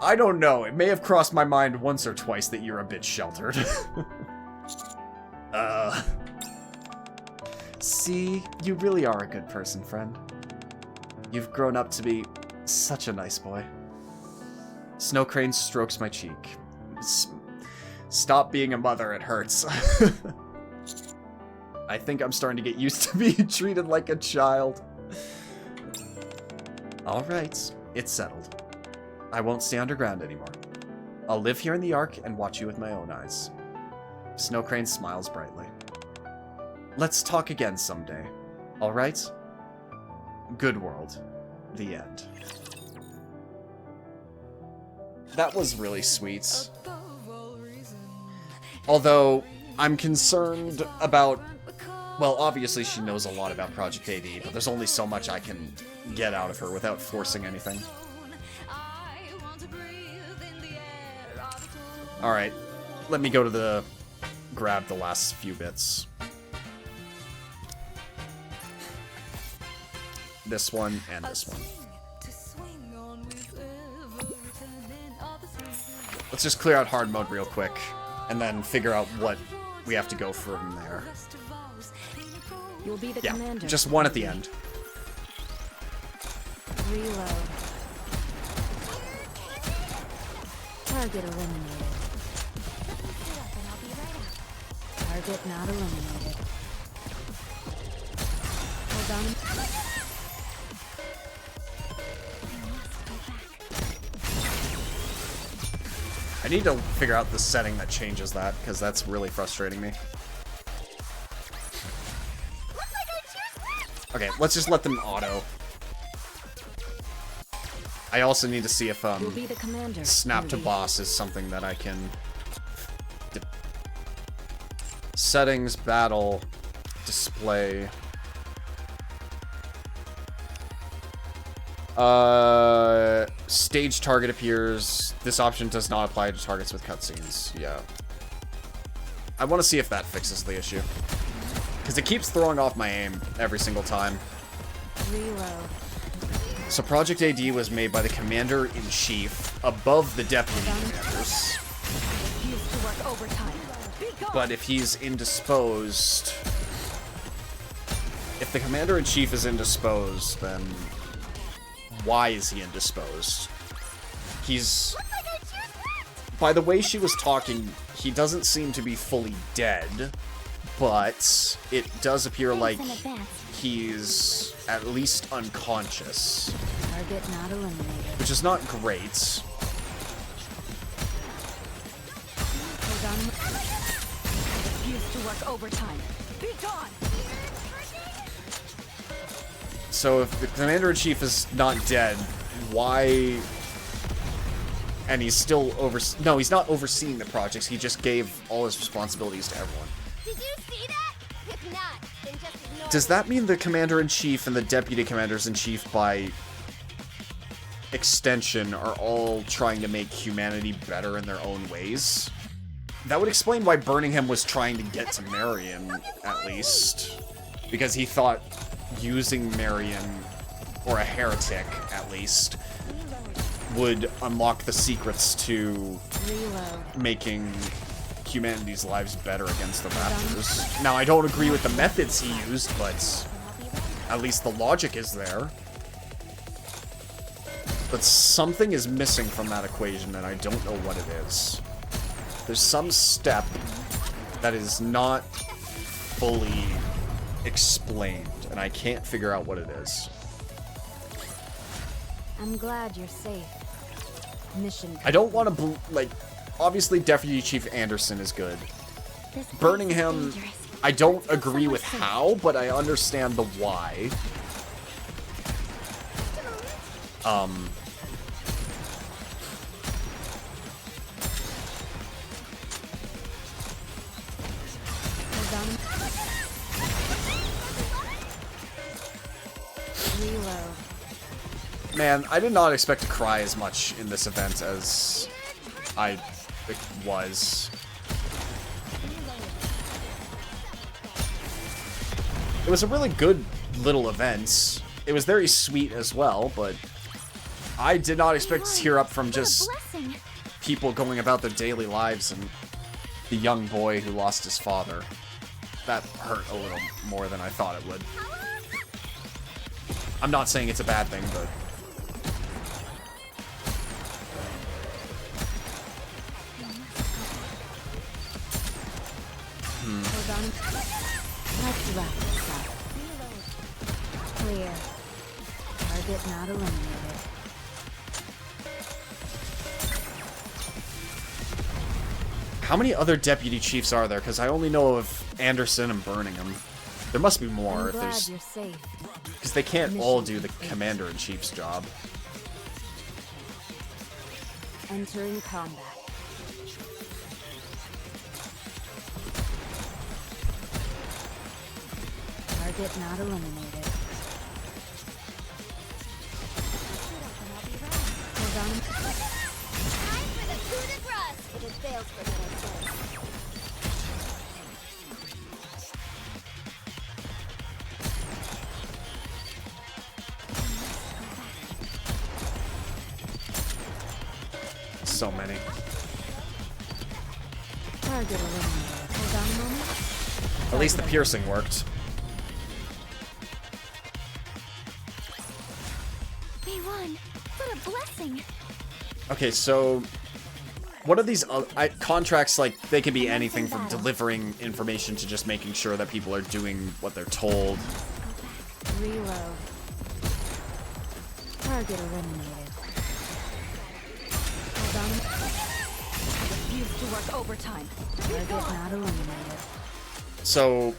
Speaker 1: I don't know. It may have crossed my mind once or twice that you're a bit sheltered. See, you really are a good person, friend. You've grown up to be such a nice boy. Snow Crane strokes my cheek. Stop being a mother, it hurts. I think I'm starting to get used to being treated like a child. Alright, it's settled. I won't stay underground anymore. I'll live here in the Ark and watch you with my own eyes. Snow Crane smiles brightly. Let's talk again someday, alright? Good world. The end. That was really sweet. Although, I'm concerned about... Well, obviously she knows a lot about Project AD, but there's only so much I can get out of her without forcing anything. Alright, let me go to grab the last few bits. This one and this one. Let's just clear out hard mode real quick, and then figure out what we have to go from there.
Speaker 2: You'll be the
Speaker 1: Yeah,
Speaker 2: commander.
Speaker 1: just one at the end.
Speaker 2: Reload. Target eliminated. Target not eliminated. Hold on.
Speaker 1: I need to figure out the setting that changes that, because that's really frustrating me. Okay, let's just let them auto. I also need to see if
Speaker 2: You'll be the commander.
Speaker 1: snap to boss is something that I can... Settings, battle, display... Stage target appears. This option does not apply to targets with cutscenes. Yeah. I want to see if that fixes the issue. Because it keeps throwing off my aim every single time.
Speaker 2: Reload.
Speaker 1: So Project AD was made by the Commander-in-Chief above the Deputy Commanders.
Speaker 2: Refuse to work overtime. Be gone.
Speaker 1: But if he's indisposed... If the Commander-in-Chief is indisposed, then... Why is he indisposed? He's... By the way she was talking, he doesn't seem to be fully dead, but it does appear like he's at least unconscious,
Speaker 2: Target not eliminated.
Speaker 1: which is not great.
Speaker 2: Hold on. Refuse to work overtime. Be gone.
Speaker 1: So if the Commander-in-Chief is not dead, why... And he's still No, he's not overseeing the projects. He just gave all his responsibilities to everyone.
Speaker 3: Did you see that? If not, then just ignore
Speaker 1: Does that mean the Commander-in-Chief and the Deputy Commanders-in-Chief, by extension, are all trying to make humanity better in their own ways? That would explain why Birmingham was trying to get to Marion, at least. Because he thought using Marion, or a heretic, at least, would unlock the secrets to making humanity's lives better against the Raptors. Now, I don't agree with the methods he used, but at least the logic is there. But something is missing from that equation, and I don't know what it is. There's some step that is not fully explained, and I can't figure out what it is.
Speaker 2: I'm glad you're safe. Mission.
Speaker 1: I don't want to, like, obviously Deputy Chief Anderson is good. Birmingham, I don't agree with how, but I understand the why.
Speaker 2: Reload.
Speaker 1: Man, I did not expect to cry as much in this event as I was. It was a really good little event. It was very sweet as well, but I did not expect to tear up from just people going about their daily lives and the young boy who lost his father. That hurt a little more than I thought it would. I'm not saying it's a bad thing, but...
Speaker 2: Hold on. Let's wrap this up. Clear. Target not eliminated.
Speaker 1: How many other deputy chiefs are there? Because I only know of Anderson and Birmingham. There must be more
Speaker 2: I'm
Speaker 1: if
Speaker 2: glad
Speaker 1: there's...
Speaker 2: you're safe.
Speaker 1: Because they can't all do the Commander-in-Chief's job.
Speaker 2: Entering combat. Target not eliminated. Hold on.
Speaker 3: Time for the coup de grace. If it fails, forget I said it.
Speaker 1: So many.
Speaker 2: Target eliminated. Hold on a moment.
Speaker 1: At least the piercing worked.
Speaker 3: We won. What a blessing.
Speaker 1: Okay, so... What are these contracts, like, they can be anything from delivering information to just making sure that people are doing what they're told.
Speaker 2: Reload. Target eliminated. Hold on. Refuse to work overtime. Target not eliminated.
Speaker 1: So...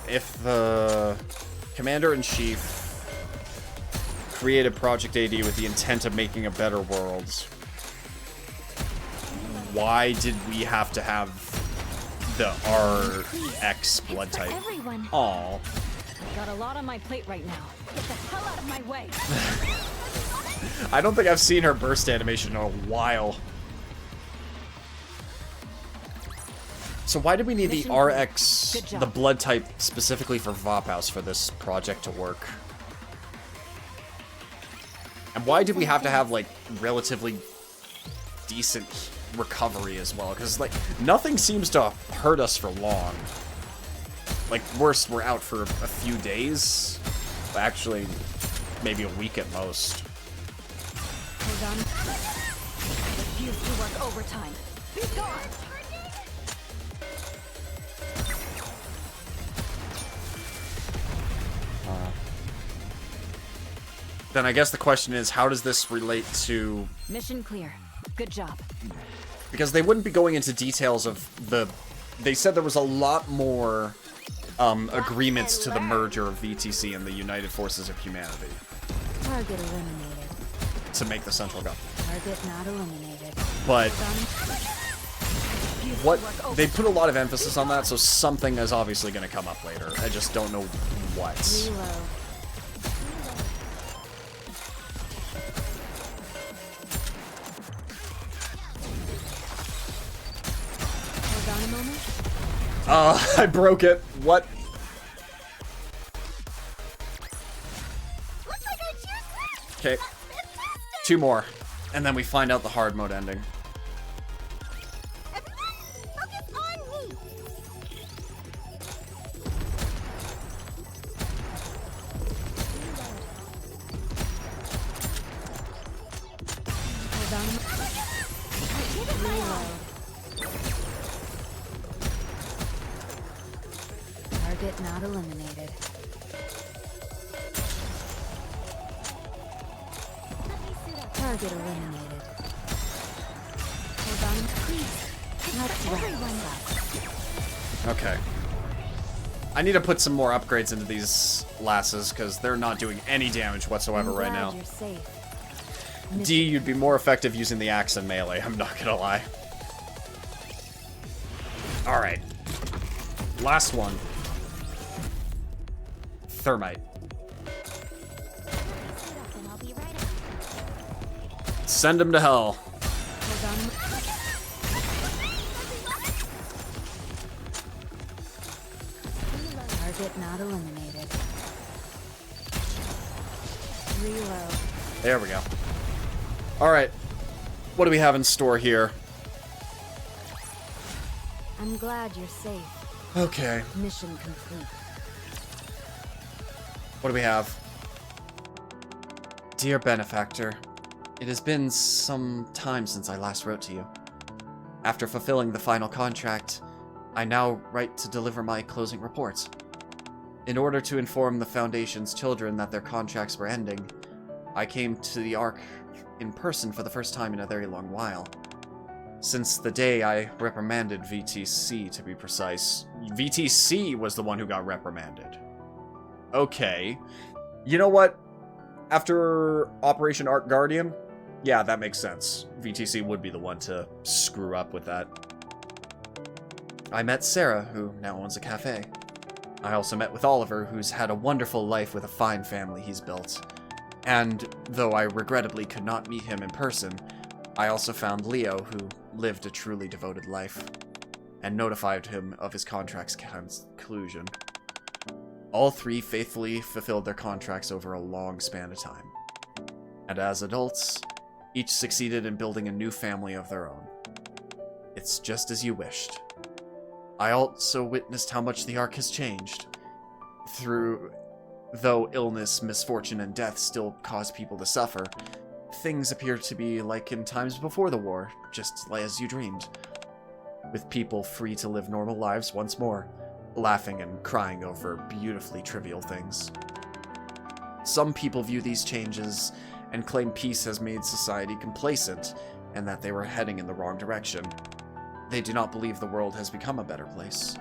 Speaker 1: If the Commander-in-Chief created Project AD with the intent of making a better world, why did we have to have the RX blood type? Aw.
Speaker 2: Got a lot on my plate right now. Get the hell out of my way.
Speaker 1: I don't think I've seen her burst animation in a while. So why did we need the RX, the blood type, specifically for Vophouse for this project to work? And why did we have to have, like, relatively decent recovery as well? Because, like, nothing seems to hurt us for long. Like, worst, we're out for a few days. Actually, maybe a week at most.
Speaker 2: Hold on. Refuse to work overtime. Be gone.
Speaker 1: then I guess the question is, how does this relate to...
Speaker 2: Mission clear. Good job.
Speaker 1: Because they wouldn't be going into details of the... They said there was a lot more agreements to the merger of VTC and the United Forces of Humanity
Speaker 2: Target eliminated.
Speaker 1: to make the central government.
Speaker 2: Target not eliminated.
Speaker 1: But
Speaker 2: Beautiful
Speaker 1: what
Speaker 2: work.
Speaker 1: they put a lot of emphasis on that, so something is obviously going to come up later. I just don't know what.
Speaker 2: Reload. Hold on a moment.
Speaker 1: I broke it. What?
Speaker 3: Looks like I choose last.
Speaker 1: Okay,
Speaker 3: That's fantastic.
Speaker 1: 2 more, and then we find out the hard mode ending.
Speaker 3: Everyone, focus on me.
Speaker 2: Hold on a moment. Reload. Target not eliminated. Target eliminated. Hold on, please. Let's wrap this up.
Speaker 1: Okay. I need to put some more upgrades into these lasses, because they're not doing any damage whatsoever
Speaker 2: I'm
Speaker 1: right
Speaker 2: glad
Speaker 1: now.
Speaker 2: You're safe.
Speaker 1: D, you'd be more effective using the axe and melee, I'm not gonna lie. Alright. Last one. Thermite.
Speaker 3: Suit up and I'll be right up.
Speaker 1: Send him to hell.
Speaker 2: Hold on. Target not eliminated. Reload.
Speaker 1: There we go. Alright. What do we have in store here?
Speaker 2: I'm glad you're safe.
Speaker 1: Okay.
Speaker 2: Mission complete.
Speaker 1: What do we have? Dear benefactor, it has been some time since I last wrote to you. After fulfilling the final contract, I now write to deliver my closing report. In order to inform the Foundation's children that their contracts were ending, I came to the Ark in person for the first time in a very long while. Since the day I reprimanded VTC, to be precise. VTC was the one who got reprimanded. Okay. You know what? After Operation Ark Guardian, yeah, that makes sense. VTC would be the one to screw up with that. I met Sarah, who now owns a cafe. I also met with Oliver, who's had a wonderful life with a fine family he's built. And though I regrettably could not meet him in person, I also found Leo, who lived a truly devoted life, and notified him of his contract's conclusion. All 3 faithfully fulfilled their contracts over a long span of time. And as adults, each succeeded in building a new family of their own. It's just as you wished. I also witnessed how much the Ark has changed. Though illness, misfortune, and death still cause people to suffer, things appear to be like in times before the war, just as you dreamed. With people free to live normal lives once more, laughing and crying over beautifully trivial things. Some people view these changes and claim peace has made society complacent and that they were heading in the wrong direction. They do not believe the world has become a better place.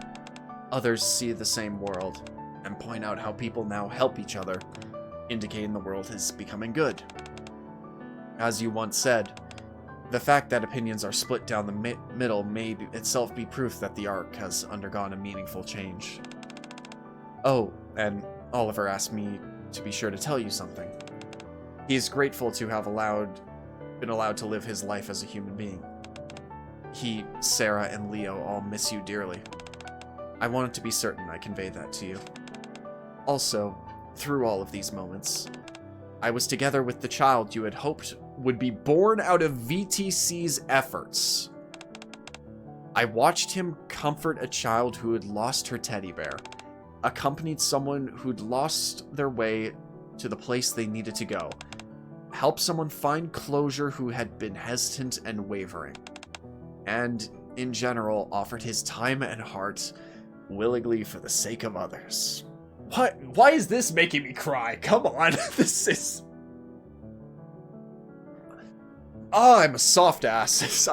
Speaker 1: Others see the same world and point out how people now help each other, indicating the world is becoming good. As you once said, the fact that opinions are split down the middle may itself be proof that the Ark has undergone a meaningful change. Oh, and Oliver asked me to be sure to tell you something. He is grateful to have been allowed to live his life as a human being. He, Sarah, and Leo all miss you dearly. I wanted to be certain I conveyed that to you. Also, through all of these moments, I was together with the child you had hoped would be born out of VTC's efforts. I watched him comfort a child who had lost her teddy bear, accompanied someone who'd lost their way to the place they needed to go, helped someone find closure who had been hesitant and wavering, and, in general, offered his time and heart willingly for the sake of others. What? Why is this making me cry? Come on, this is... Oh, I'm a soft ass.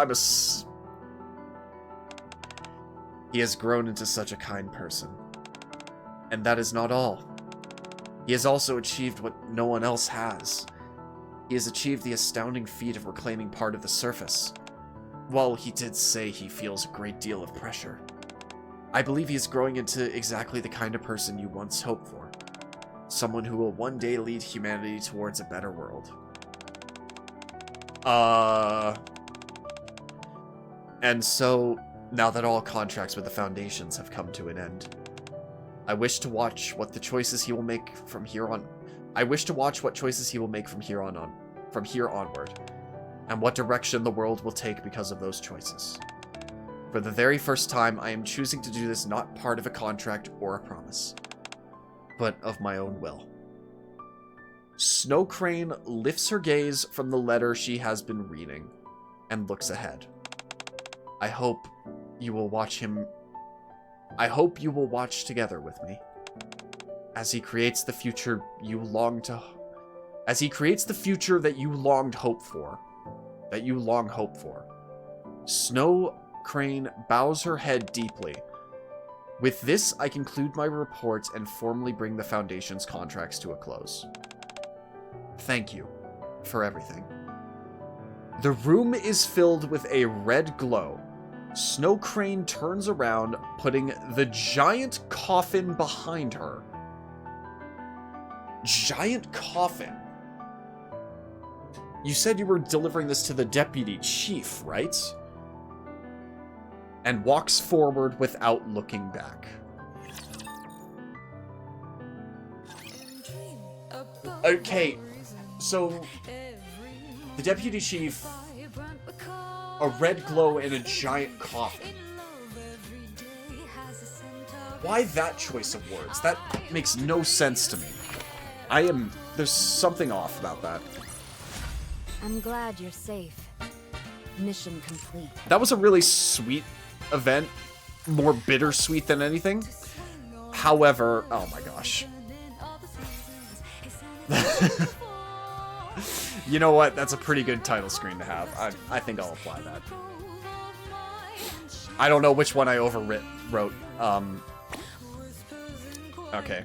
Speaker 1: He has grown into such a kind person. And that is not all. He has also achieved what no one else has. He has achieved the astounding feat of reclaiming part of the surface. While he did say he feels a great deal of pressure, I believe he is growing into exactly the kind of person you once hoped for. Someone who will one day lead humanity towards a better world. And so, now that all contracts with the Foundations have come to an end, I wish to watch what choices he will make from here onward, and what direction the world will take because of those choices. For the very first time, I am choosing to do this not part of a contract or a promise, but of my own will. Snow Crane lifts her gaze from the letter she has been reading and looks ahead. I hope you will watch together with me as he creates the future that you long hope for. Snow Crane bows her head deeply. With this, I conclude my report and formally bring the Foundation's contracts to a close. Thank you for everything. The room is filled with a red glow. Snow Crane turns around, putting the giant coffin behind her. Giant coffin? You said you were delivering this to the Deputy Chief, right? And walks forward without looking back. Okay, so the Deputy Chief, a red glow in a giant coffin. Why that choice of words? That makes no sense to me. There's something off about that.
Speaker 2: I'm glad you're safe. Mission complete.
Speaker 1: That was a really sweet event. More bittersweet than anything. However, oh my gosh. You know what? That's a pretty good title screen to have. I think I'll apply that. I don't know which one I wrote. Okay.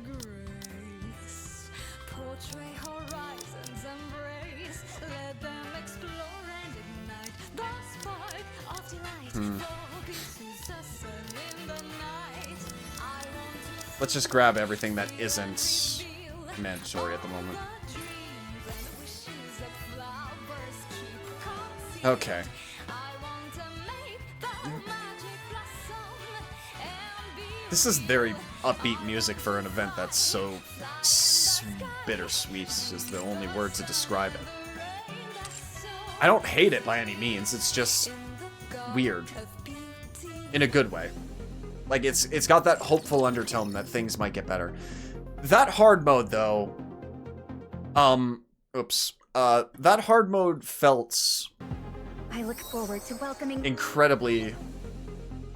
Speaker 1: Let's just grab everything that isn't mandatory at the moment. Okay. This is very upbeat music for an event that's so bittersweet is the only word to describe it. I don't hate it by any means, it's just weird. In a good way. Like, it's got that hopeful undertone that things might get better. That hard mode, though... that hard mode felt...
Speaker 2: I look forward to welcoming...
Speaker 1: incredibly...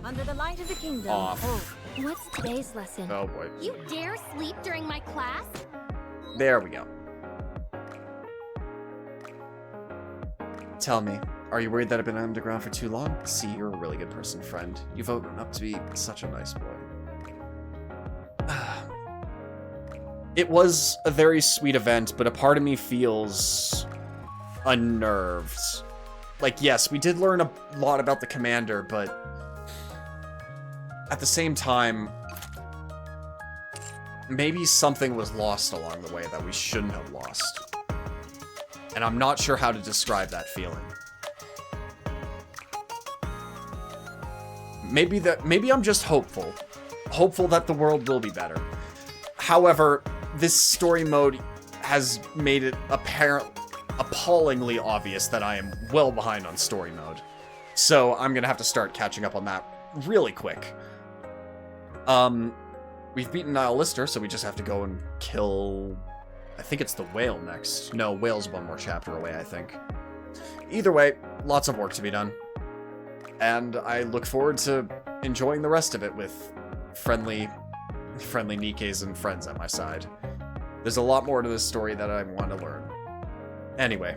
Speaker 2: under the light of the kingdom.
Speaker 1: Off.
Speaker 2: Oh, what's today's lesson?
Speaker 1: Oh, boy.
Speaker 3: You dare sleep during my class?
Speaker 1: There we go. Tell me, are you worried that I've been underground for too long? See, you're a really good person, friend. You've opened up to be such a nice boy. It was a very sweet event, but a part of me feels unnerved. Like, yes, we did learn a lot about the commander, but at the same time, maybe something was lost along the way that we shouldn't have lost. And I'm not sure how to describe that feeling. Maybe I'm just hopeful. Hopeful that the world will be better. However, this story mode has made it appallingly obvious that I am well behind on story mode. So I'm gonna have to start catching up on that really quick. We've beaten Nile Lister, so we just have to go and kill... I think it's the whale next. No, whale's one more chapter away, I think. Either way, lots of work to be done. And I look forward to enjoying the rest of it with friendly Nikkes and friends at my side. There's a lot more to this story that I want to learn. Anyway,